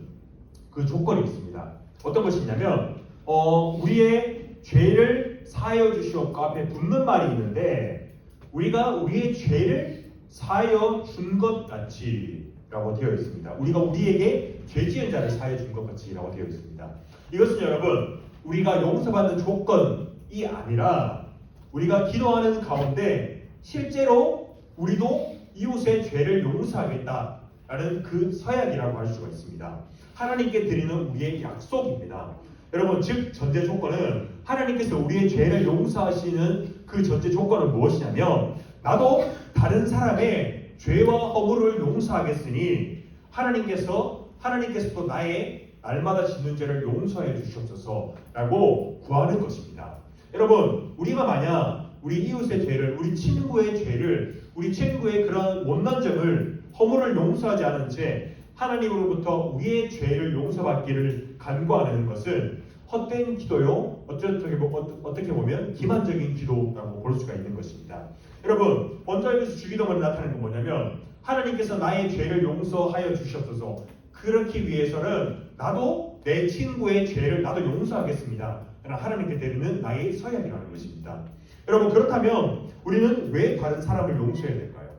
그 조건이 있습니다. 어떤 것이냐면 우리의 죄를 사하여 주시옵고 앞에 붙는 말이 있는데, 우리가 우리의 죄를 사하여 준 것 같이 라고 되어 있습니다. 우리가 우리에게 죄 지은 자를 사하여 준 것 같이 라고 되어 있습니다. 이것은 여러분, 우리가 용서받는 조건이 아니라 우리가 기도하는 가운데 실제로 우리도 이웃의 죄를 용서하겠다라는 그 서약이라고 할 수가 있습니다. 하나님께 드리는 우리의 약속입니다. 여러분, 즉 전제 조건은 하나님께서 우리의 죄를 용서하시는 그 전제 조건은 무엇이냐면, 나도 다른 사람의 죄와 허물을 용서하겠으니 하나님께서도 나의 날마다 짓는 죄를 용서해 주시옵소서라고 구하는 것입니다. 여러분, 우리가 만약 우리 이웃의 죄를, 우리 친구의 죄를, 우리 친구의 그런 못난 점을, 허물을 용서하지 않은 채 하나님으로부터 우리의 죄를 용서받기를 간구하는 것은 헛된 기도요, 어떻게 보면 기만적인 기도라고 볼 수가 있는 것입니다. 여러분, 먼저 여기서 주기도문이 나타내는 건 뭐냐면, 하나님께서 나의 죄를 용서하여 주시옵소서, 그렇기 위해서는 나도 내 친구의 죄를 나도 용서하겠습니다. 하나님께 드리는 나의 서약이라는 것입니다. 여러분, 그렇다면 우리는 왜 다른 사람을 용서해야 될까요?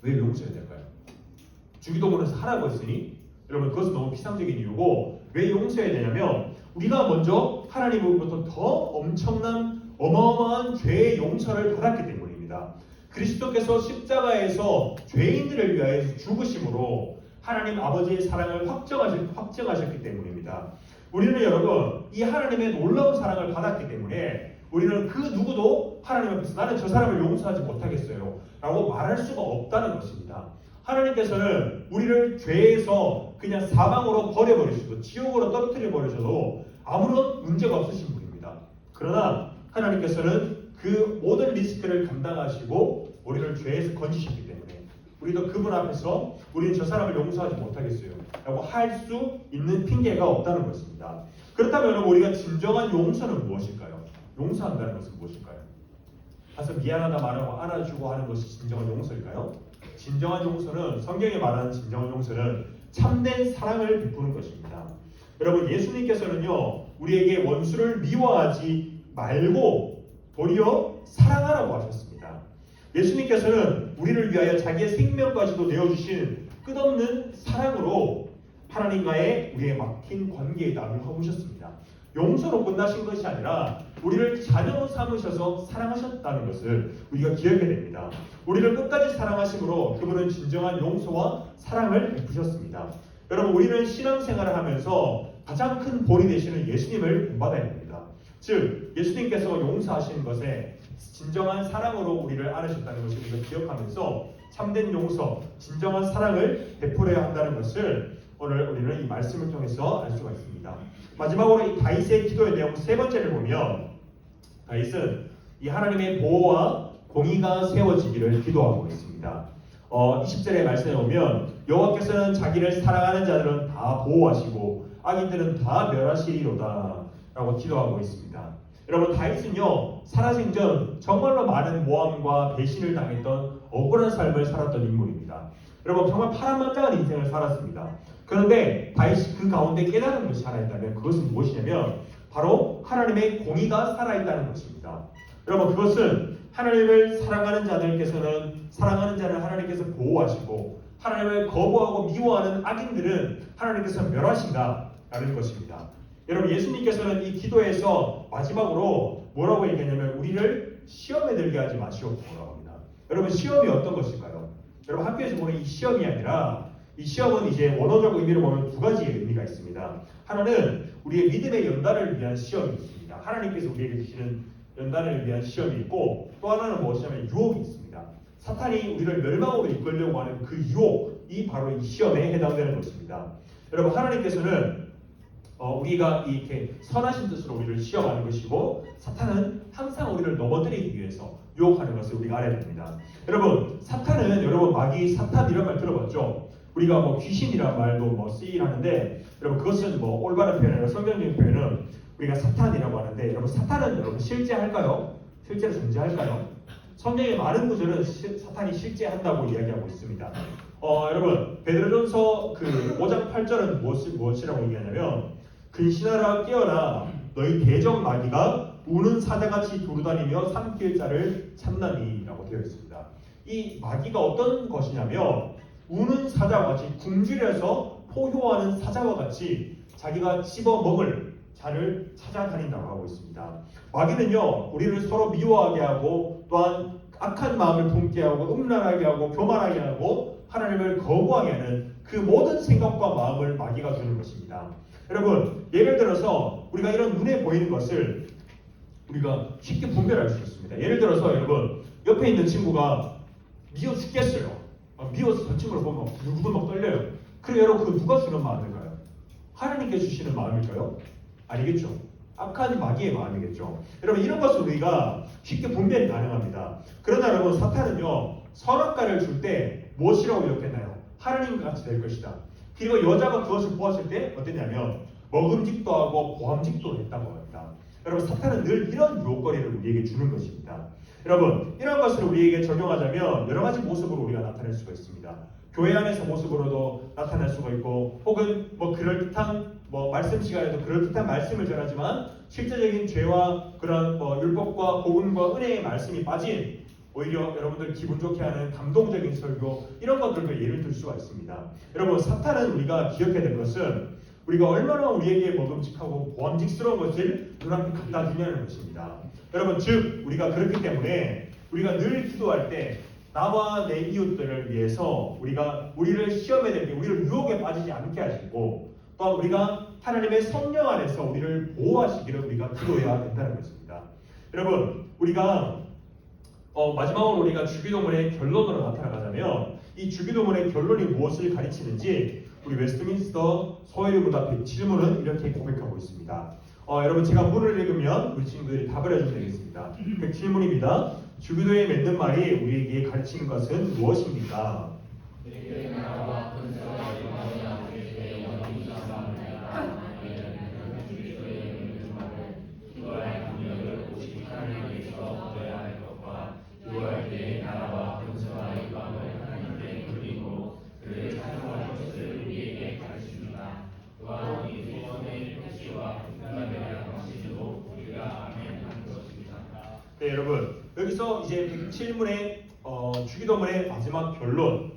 왜 용서해야 될까요? 주기도문에서 하라고 했으니, 여러분, 그것은 너무 피상적인 이유고, 왜 용서해야 되냐면 우리가 먼저 하나님으로부터 더 엄청난 어마어마한 죄의 용서를 받았기 때문입니다. 그리스도께서 십자가에서 죄인들을 위하여 죽으심으로 하나님 아버지의 사랑을 확정하셨기 때문입니다. 우리는 여러분, 이 하나님의 놀라운 사랑을 받았기 때문에 우리는 그 누구도 하나님 앞에서 나는 저 사람을 용서하지 못하겠어요 라고 말할 수가 없다는 것입니다. 하나님께서는 우리를 죄에서 그냥 사방으로 버려버리셔도, 지옥으로 떨어뜨려 버리셔도 아무런 문제가 없으신 분입니다. 그러나 하나님께서는 그 모든 리스크를 감당하시고 우리를 죄에서 건지셨기 때문에 우리도 그분 앞에서 우리는 저 사람을 용서하지 못하겠어요 라고 할 수 있는 핑계가 없다는 것입니다. 그렇다면 여러분, 우리가 진정한 용서는 무엇일까요? 용서한다는 것은 무엇일까요? 가서 미안하다 말하고 안아주고 하는 것이 진정한 용서일까요? 진정한 용서는, 성경에 말하는 진정한 용서는 참된 사랑을 베푸는 것입니다. 여러분, 예수님께서는요 우리에게 원수를 미워하지 말고 도리어 사랑하라고 하셨습니다. 예수님께서는 우리를 위하여 자기의 생명까지도 내어주신 끝없는 사랑으로 하나님과의 우리의 막힌 관계에 남을 허무셨습니다. 용서로 끝나신 것이 아니라 우리를 자녀로 삼으셔서 사랑하셨다는 것을 우리가 기억해야 됩니다. 우리를 끝까지 사랑하심으로 그분은 진정한 용서와 사랑을 베푸셨습니다. 여러분, 우리는 신앙생활을 하면서 가장 큰 본이 되시는 예수님을 본받아야 됩니다. 즉, 예수님께서 용서하시는 것에 진정한 사랑으로 우리를 안으셨다는 것을 우리가 기억하면서 참된 용서, 진정한 사랑을 베풀어야 한다는 것을 오늘 우리는 이 말씀을 통해서 알 수가 있습니다. 마지막으로 이 다윗의 기도의 내용 세 번째를 보면, 다윗은 이 하나님의 보호와 공의가 세워지기를 기도하고 있습니다. 20절의 말씀에 보면 여호와께서는 자기를 사랑하는 자들은 다 보호하시고 악인들은 다 멸하시리로다 라고 기도하고 있습니다. 여러분, 다윗은요 살아생전 정말로 많은 모함과 배신을 당했던 억울한 삶을 살았던 인물입니다. 여러분, 정말 파란만장한 인생을 살았습니다. 그런데 다윗이 그 가운데 깨달은 것이 하나 있다면 그것은 무엇이냐면 바로 하나님의 공의가 살아있다는 것입니다. 여러분, 그것은 하나님을 사랑하는 자들께서는, 사랑하는 자는 하나님께서 보호하시고 하나님을 거부하고 미워하는 악인들은 하나님께서 멸하신다라는 것입니다. 여러분, 예수님께서는 이 기도에서 마지막으로 뭐라고 얘기하냐면 우리를 시험에 들게 하지 마시옵소서라고 합니다. 여러분, 시험이 어떤 것일까요? 여러분, 학교에서 보는 이 시험이 아니라 이 시험은 이제 원어적 의미로 보면 두 가지의 의미가 있습니다. 하나는 우리의 믿음의 연단을 위한 시험이 있습니다. 하나님께서 우리에게 주시는 연단을 위한 시험이 있고, 또 하나는 무엇이냐면 유혹이 있습니다. 사탄이 우리를 멸망으로 이끌려고 하는 그 유혹이 바로 이 시험에 해당되는 것입니다. 여러분, 하나님께서는 우리가 이렇게 선하신 뜻으로 우리를 시험하는 것이고, 사탄은 항상 우리를 넘어뜨리기 위해서 유혹하는 것을 우리가 알아야 됩니다. 여러분, 사탄은, 여러분, 마귀, 사탄 이런 말 들어봤죠? 우리가 뭐 귀신이란 말도 뭐 쓰이긴 하는데, 여러분, 그것은 뭐 올바른 표현이나 성경적인 표현은 우리가 사탄이라고 하는데, 여러분, 사탄은 여러분 실제할까요? 실제로 존재할까요? 성경의 많은 구절은 사탄이 실제한다고 이야기하고 있습니다. 여러분, 베드로전서 그 5장 8절은 무엇이라고 얘기하냐면, 근신하라 깨어라, 너희 대적 마귀가 우는 사자같이 두루다니며 삼킬 자를 찾나니라고 되어 있습니다. 이 마귀가 어떤 것이냐면 우는 사자와 같이 굶주려서 포효하는 사자와 같이 자기가 씹어먹을 자를 찾아다닌다고 하고 있습니다. 마귀는요 우리를 서로 미워하게 하고 또한 악한 마음을 품게 하고 음란하게 하고 교만하게 하고 하나님을 거부하게 하는 그 모든 생각과 마음을 마귀가 주는 것입니다. 여러분, 예를 들어서 우리가 이런 눈에 보이는 것을 우리가 쉽게 분별할 수 있습니다. 예를 들어서 여러분, 옆에 있는 친구가 미워 죽겠어요. 미워서 저 친구를 보면 누구도 막 떨려요. 그럼 여러분, 그 누가 주는 마음일까요? 하나님께 주시는 마음일까요? 아니겠죠. 악한 마귀의 마음이겠죠. 여러분, 이런 것을 우리가 쉽게 분별이 가능합니다. 그러나 여러분, 사탄은요 선악과를 줄 때 무엇이라고 기억했나요? 하나님 같이 될 것이다. 그리고 여자가 그것을 보았을 때 어땠냐면 먹음직도 하고 보암직도 했다고 합니다. 여러분, 사탄은 늘 이런 유혹거리를 우리에게 주는 것입니다. 여러분, 이런 것을 우리에게 적용하자면 여러 가지 모습으로 우리가 나타낼 수가 있습니다. 교회 안에서 모습으로도 나타날 수가 있고, 혹은 뭐 그럴듯한 말씀 시간에도 그럴듯한 말씀을 전하지만 실제적인 죄와 그런 율법과 복음과 은혜의 말씀이 빠진 오히려 여러분들 기분 좋게 하는 감동적인 설교, 이런 것들도 예를 들 수가 있습니다. 여러분, 사탄은 우리가 기억해야 될 것은 우리가 얼마나 우리에게 먹음직하고 보암직스러운 것을 눈앞에 갖다 주냐는 것입니다. 여러분, 즉 우리가 그렇기 때문에 우리가 늘 기도할 때 나와 내 이웃들을 위해서 우리가 우리를 시험에 들게, 우리를 유혹에 빠지지 않게 하시고, 또 우리가 하나님의 성령 안에서 우리를 보호하시기를 우리가 기도해야 된다는 것입니다. 여러분, 우리가 마지막으로 우리가 주기도문의 결론으로 나타나가자면, 이 주기도문의 결론이 무엇을 가르치는지 우리 웨스트민스터 소회문답 107문은 이렇게 고백하고 있습니다. 여러분 제가 문을 읽으면 우리 친구들이 답을 해주면 되겠습니다. 107문입니다. 주기도에 맺는 말이 우리에게 가르치는 것은 무엇입니까? 네, 여러분 여기서 이제 107문의 주기도문의 마지막 결론,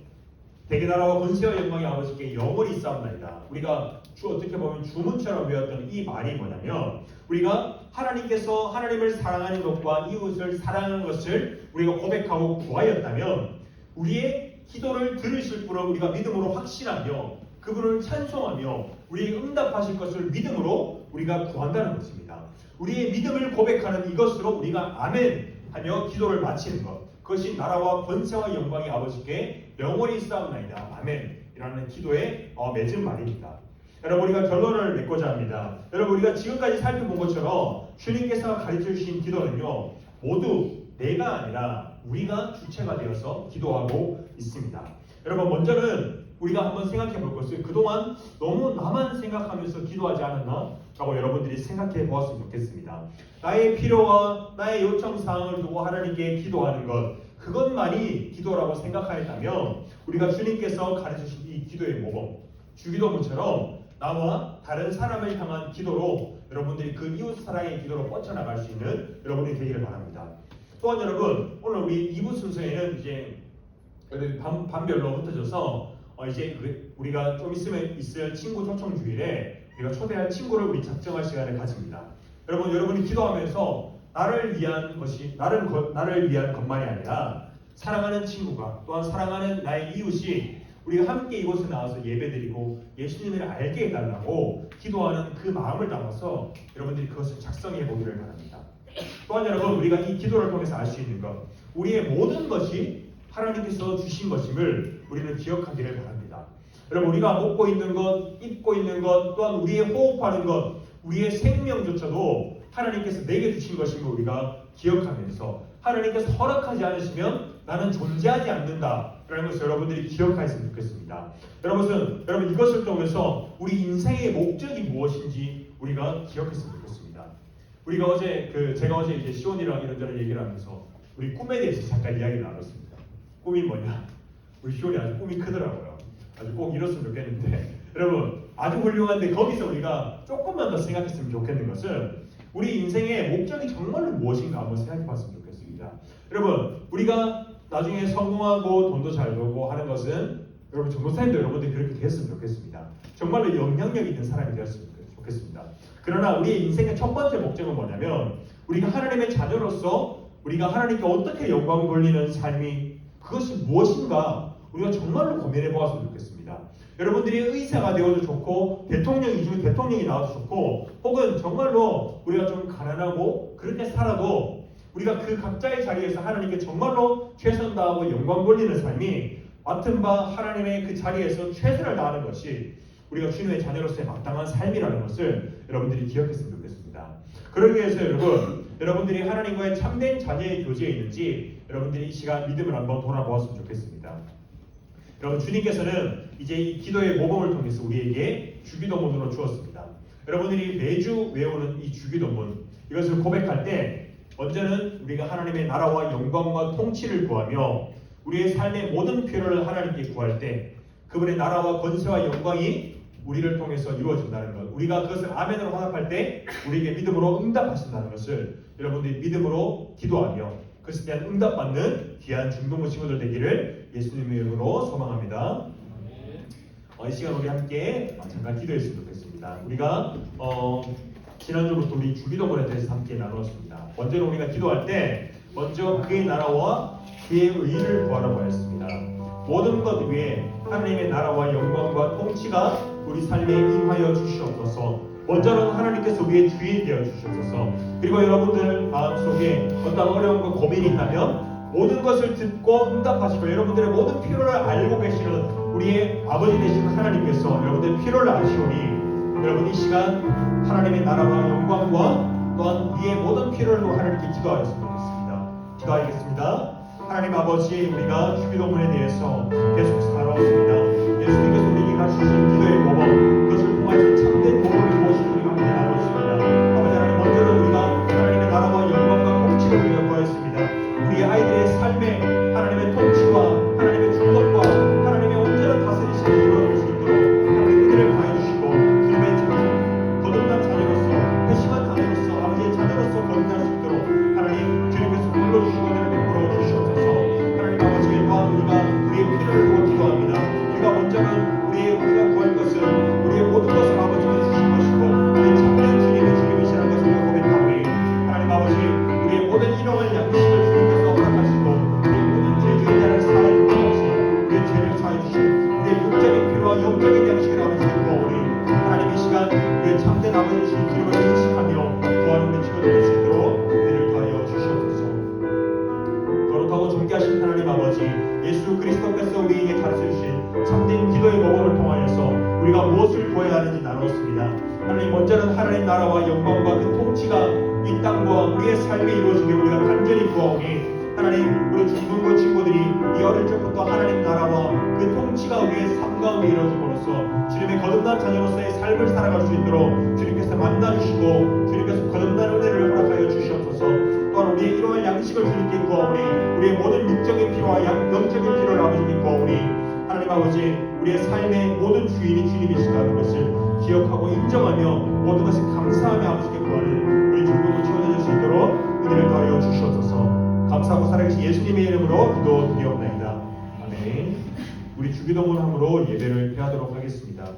대개 나라와 권세와 영광의 아버지께 영원히 싸움나이다. 우리가 어떻게 보면 주문처럼 외웠던 이 말이 뭐냐면, 우리가 하나님께서 하나님을 사랑하는 것과 이웃을 사랑하는 것을 우리가 고백하고 구하였다면 우리의 기도를 들으실 분을 우리가 믿음으로 확신하며 그분을 찬송하며 우리에게 응답하실 것을 믿음으로 우리가 구한다는 것입니다. 우리의 믿음을 고백하는 이것으로 우리가 아멘 하며 기도를 마치는 것, 그것이 나라와 권세와 영광의 아버지께 영원히 싸움나이다. 아멘 이라는 기도에 맺은 말입니다. 여러분, 우리가 결론을 맺고자 합니다. 여러분, 우리가 지금까지 살펴본 것처럼 주님께서 가르쳐 주신 기도는요, 모두 내가 아니라 우리가 주체가 되어서 기도하고 있습니다. 여러분, 먼저는 우리가 한번 생각해 볼 것은, 그동안 너무 나만 생각하면서 기도하지 않았나? 라고 여러분들이 생각해 보았으면 좋겠습니다. 나의 필요와 나의 요청사항을 두고 하나님께 기도하는 것, 그것만이 기도라고 생각하였다면 우리가 주님께서 가르치신 이 기도의 모범, 주기도문처럼 나와 다른 사람을 향한 기도로 여러분들이 그 이웃 사랑의 기도로 뻗쳐나갈 수 있는 여러분이 되기를 바랍니다. 또한 여러분, 오늘 우리 2부 순서에는 이제 반별로 흩어져서 이제 우리가 좀 있으면 있을 친구 초청 주일에 우리가 초대할 친구를 우리 작정할 시간을 가집니다. 여러분이 기도하면서 나를 위한 것만이 아니라 사랑하는 친구가, 또한 사랑하는 나의 이웃이 우리가 함께 이곳에 나와서 예배드리고 예수님을 알게 해달라고 기도하는 그 마음을 담아서 여러분들이 그것을 작성해 보기를 바랍니다. 또한 여러분, 우리가 이 기도를 통해서 알 수 있는 것, 우리의 모든 것이 하나님께서 주신 것임을 우리는 기억하기를 바랍니다. 여러분, 우리가 먹고 있는 것, 입고 있는 것, 또한 우리의 호흡하는 것, 우리의 생명조차도 하나님께서 내게 주신 것임을 우리가 기억하면서, 하나님께서 허락하지 않으시면 나는 존재하지 않는다 라는 것을 여러분들이 기억하셨으면 좋겠습니다. 여러분, 이것을 통해서 우리 인생의 목적이 무엇인지 우리가 기억했으면 좋겠습니다. 제가 어제 이제 시온이랑 이런저런 얘기를 하면서 우리 꿈에 대해서 잠깐 이야기를 나눴습니다. 꿈이 뭐냐? 우리 시온이 아주 꿈이 크더라고요. 아주 꼭 이뤘으면 좋겠는데, 여러분, 아주 훌륭한데 거기서 우리가 조금만 더 생각했으면 좋겠는 것은, 우리 인생의 목적이 정말로 무엇인가 한번 생각해 봤으면 좋겠습니다. 여러분, 우리가 나중에 성공하고 돈도 잘 벌고 하는 것은, 여러분, 전도사님도 여러분들이 그렇게 됐으면 좋겠습니다. 정말로 영향력 있는 사람이 되었으면 좋겠습니다. 그러나 우리의 인생의 첫 번째 목적은 뭐냐면, 우리가 하나님의 자녀로서 우리가 하나님께 어떻게 영광을 돌리는 삶이, 그것이 무엇인가 우리가 정말로 고민해 보았으면 좋겠습니다. 여러분들이 의사가 되어도 좋고, 대통령이 나와도 좋고, 혹은 정말로 우리가 좀 가난하고 그렇게 살아도 우리가 그 각자의 자리에서 하나님께 정말로 최선 다하고 영광 돌리는 삶이, 맡은 바 하나님의 그 자리에서 최선을 다하는 것이 우리가 주님의 자녀로서의 마땅한 삶이라는 것을 여러분들이 기억했으면 좋겠습니다. 그러기 위해서 여러분들이 하나님과의 참된 자녀의 교제에 있는지 여러분들이 이 시간 믿음을 한번 돌아보았으면 좋겠습니다. 여러분, 주님께서는 이제 이 기도의 모범을 통해서 우리에게 주기도문으로 주었습니다. 여러분들이 매주 외우는 이 주기도문, 이것을 고백할 때 먼저는 우리가 하나님의 나라와 영광과 통치를 구하며 우리의 삶의 모든 필요를 하나님께 구할 때 그분의 나라와 권세와 영광이 우리를 통해서 이루어진다는 것, 우리가 그것을 아멘으로 화답할 때 우리에게 믿음으로 응답하신다는 것을 여러분들이 믿음으로 기도하며 그것에 대한 응답받는 귀한 중동부 친구들 되기를 예수님의 이름으로 소망합니다. 이 시간 우리 함께 잠깐 기도했으면 좋겠습니다. 우리가 지난주부터 우리 주기도문에 대해서 함께 나누었습니다. 먼저는 우리가 기도할 때 먼저 그의 나라와 그의 의를 구하라고 하였습니다. 모든 것 위에 하나님의 나라와 영광과 통치가 우리 삶에 임하여 주시옵소서. 먼저는 하나님께서 우리의 주인 되어 주시옵소서. 그리고 여러분들 마음속에 어떤 어려움과 고민이 있다면 모든 것을 듣고 응답하시고 여러분들의 모든 필요를 알고 계시는 우리의 아버지 되시는 하나님께서 여러분들의 필요를 아시오니 여러분 이 시간 하나님의 나라와 영광과 또한 우리의 모든 필요를 하나님께 기도하였으면 좋겠습니다. 기도하겠습니다. 하나님 아버지, 우리가 주기도문에 대해서 계속 살아왔습니다. 예수님께서 우리에게 가르치신 기도의 모범, 그것을 통해서 참된 모범이 무엇인지 우리가 함께 나눴습니다. 아버지 하나님, 먼저는 우리가 하나님의 나라와 영광과 통치를 우리가 구하였습니다. 우리 아이들의 삶에 하나님의 통치와 하나님의 주권과 하나님의 온전한 다스리심을 이루어질 수 있도록 하나님 은혜를 가해주시고, 주님의 거듭난 자녀로서, 회심한 자녀로서, 아버지의 자녀로서 거듭날 수 있도록 하나님 주님께서 불러주시고 은혜를 베풀어 주시옵소서. 하나님 아버지, 또한 우리가 우리의 필요를 보고 기도합니다. 우리가 먼저는 우리가 구할 것은 우리의 모든 것을 아버지께 주신 것이고, 우리 참된 주님의 주님이시라는 것을 고백하오니 하나님 아버지, 우리의 모든 일용할 양식을 주님께서 허락하시고, 우리의 모든 죄중의 자를 사하여 주시옵소서. 우리의 죄를 사하여 주시고, 우리의 육적인 필요와 영적인 양식을 아버지께 구하오니 하나님 이 시간 우리의 참된 아버지이신 주님을 인식하며 구하는 데 치워드릴 수 있도록 은혜를 더하여 주시옵소서. 거룩하고 존귀하신 하나님 아버지, 예수 그리스도께서 우리에게 가르쳐주신 참된 기도의 모범을 통하여서 우리가 무엇을 구해야 하는지 나눴습니다. 하나님, 먼저는 하나님 나라와 영광과 그 통치가 이 땅과 우리의 삶에 이루어지게 우리가 간절히 구하오니 하나님, 우리 중등부 친구들이 이 어릴 적부터 하나님 나라와 그 통치가 우리의 삶 가운데 이루어짐으로써 주님의 거듭난 자녀로서의 삶을 살아갈 수 있도록 주님께서 만나주시고 주님께서 거듭난 은혜를 허락하여 주시옵소서. 또한 우리의 일용할 양식을 주님께 구하오니 우리의 모든 육적인 필요와 영적인 필요를 아버지께 구하오니 하나님 아버지, 우리의 삶의 모든 주인이 주님이시다는 것을 기억하고 인정하며 모든 것을 감사하며 아버지께 구하는 우리 중등부 친구들 될 수 있도록 은혜를 더하여 주시옵소서. 감사하고 살아계신 예수님의 이름으로 기도드리옵나이다. 아멘. 우리 주기도문함으로 예배를 피하도록 하겠습니다.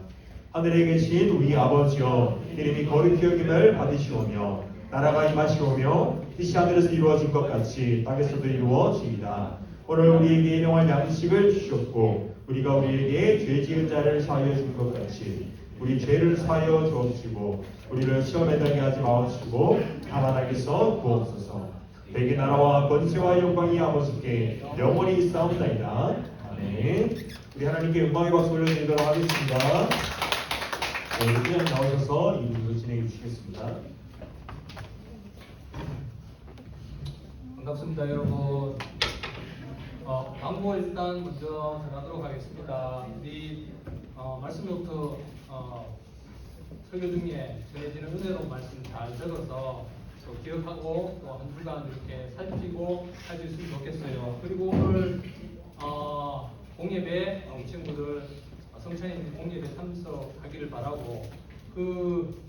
하늘에 계신 우리 아버지여, 이름이 거룩히 여김을 받으시오며 나라가 임하시오며 뜻이 하늘에서 이루어진 것 같이 땅에서도 이루어지이다. 오늘 우리에게 일용할 양식을 주셨고 우리가 우리에게 죄 지은 자를 사하여 준 것 같이 우리 죄를 사하여 주옵시고 우리를 시험에 들게 하지 마옵시고 다만 악에서 구옵소서. 내게 나라와 권세와 영광이 아버지께 영원히 있사옵나이다. 아멘. 우리 하나님께 영광의 박수 올려드리도록 하겠습니다. 네, 그냥 나오셔서 이 부분을 진행해 주시겠습니다. 반갑습니다, 여러분. 광고 일단 먼저 전하도록 하겠습니다. 우리 말씀부터 설교 중에 전해지는 은혜로운 말씀 잘 적어서 또 기억하고 또 한 주간 이렇게 살피고 할 수 있으면 좋겠어요. 그리고 오늘 공예배 우리 친구들 성찬인 공예배 참석하기를 바라고, 그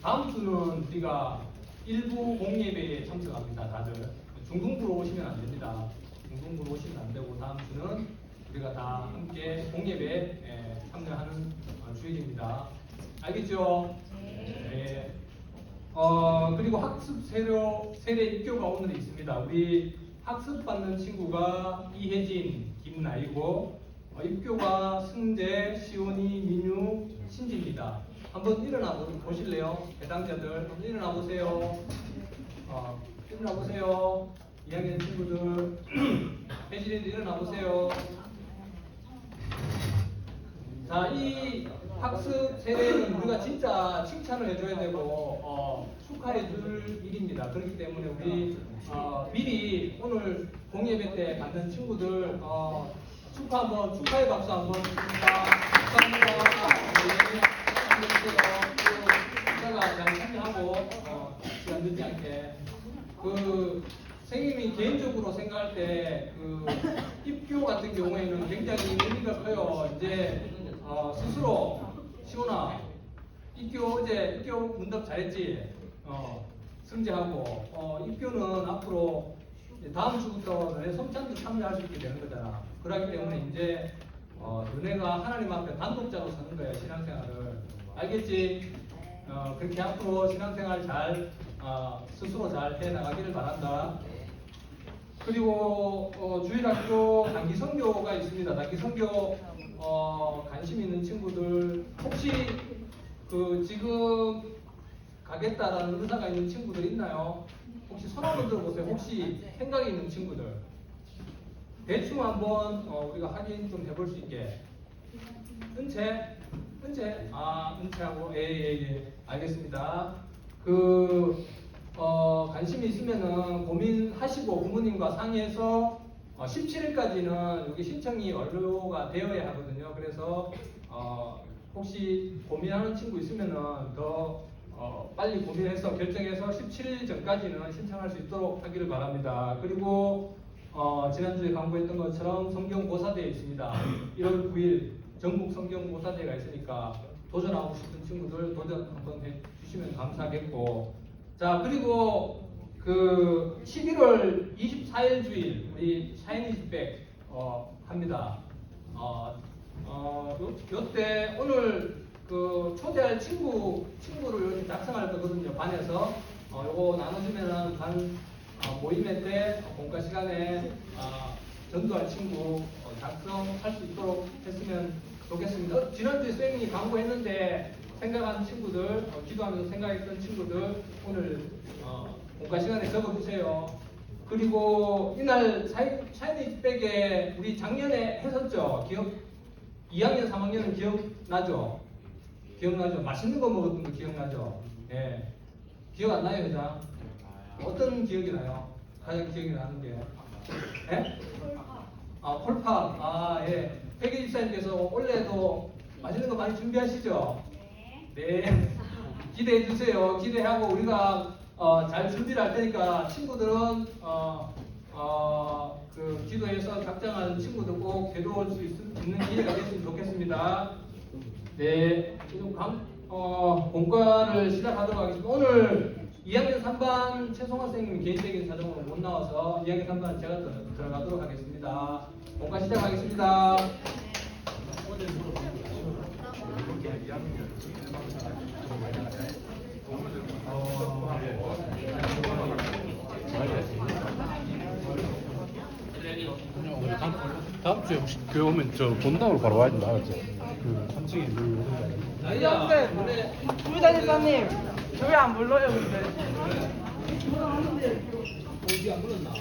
다음 주는 우리가 일부 공예배에 참석합니다. 다들 중등부로 오시면 안 됩니다. 중등부로 오시면 안 되고 다음 주는 우리가 다 함께 공예배에 참여하는 주일입니다. 알겠죠? 네. 그리고 학습 세례 입교가 오늘 있습니다. 우리 학습 받는 친구가 이혜진, 김나이고 입교가 승재, 시온이, 민유, 신지입니다. 한번 일어나 보실래요? 해당자들 한번 일어나 보세요. 일어나 보세요. 2학년 친구들. 혜진이들 일어나 보세요. 자, 이 학습 세례는 우리가 진짜 칭찬을 해줘야 되고 축하해 줄 일입니다. 그렇기 때문에 우리 미리 오늘 공예배 때 받는 친구들 축하의 박수 한번 드립니다. 축하합니다. 축하가 잘 참여하고 시간 늦지 않게. 선생님이 개인적으로 생각할 때 입교 같은 경우에는 굉장히 의미가 커요. 이제 스스로 시온아 어제 입교 문답 잘했지? 승재하고 입교는 앞으로 다음 주부터 너네 성찬도 참여할 수 있게 되는 거잖아. 그렇기 때문에 이제 너네가 하나님 앞에 단독자로 사는 거야, 신앙생활을. 알겠지? 그렇게 앞으로 신앙생활 잘 스스로 잘 해나가기를 바란다. 그리고 주일학교 단기 선교가 있습니다. 단기 선교 관심 있는 친구들, 혹시 지금 가겠다라는 의사가 있는 친구들 있나요? 혹시 손 한번 들어보세요. 혹시 생각이 있는 친구들. 대충 한번 우리가 확인 좀 해볼 수 있게. 은채 은채? 아, 은채하고, 예. 알겠습니다. 관심이 있으면은 고민하시고 부모님과 상의해서 17일까지는 여기 신청이 완료가 되어야 하거든요. 그래서 혹시 고민하는 친구 있으면은 더 빨리 고민해서 결정해서 17일 전까지는 신청할 수 있도록 하기를 바랍니다. 그리고 지난주에 강구했던 것처럼 성경고사대회 있습니다. 1월 9일 전국 성경고사대회가 있으니까 도전하고 싶은 친구들 도전 한번 해주시면 감사하겠고, 자, 그리고 11월 24일 주일 우리 샤이니즈백 합니다. 요때 오늘 초대할 친구를 이렇게 작성할 거거든요. 반에서 요거 나눠주면은 반 모임회 때 공과 시간에 전도할 친구 작성할 수 있도록 했으면 좋겠습니다. 지난주에 쌤이 광고했는데 생각하는 친구들, 기도하면서 생각했던 친구들 오늘 공과 시간에 적어주세요. 그리고 이날 샤이니즈백에 우리 작년에 했었죠. 2학년, 3학년은 기억나죠? 기억나죠? 맛있는 거 먹었던 거 기억나죠? 예. 기억 안 나요, 회장? 어떤 기억이 나요? 가장 기억이 나는 게? 예? 콜팝. 예. 회계 집사님께서 올해도 맛있는 거 많이 준비하시죠? 네. 기대해 주세요. 기대하고 우리가 잘 준비를 할 테니까 친구들은 기도해서 작정하는 친구들 꼭 되돌아올 수 있는 기회가 됐으면 좋겠습니다. 네. 지금 본과를 시작하도록 하겠습니다. 오늘 2학년 3반 최송화 선생님이 개인적인 사정으로 못 나와서 2학년 3반은 제가 들어가도록 하겠습니다. 본과 시작하겠습니다. 다음 주에 혹시 교회 오면 저 본당으로 바로 와야 된다 알았죠? 3층에 늘 부장님사님 교회 안 불러요 근데. 어디 안 불렀나?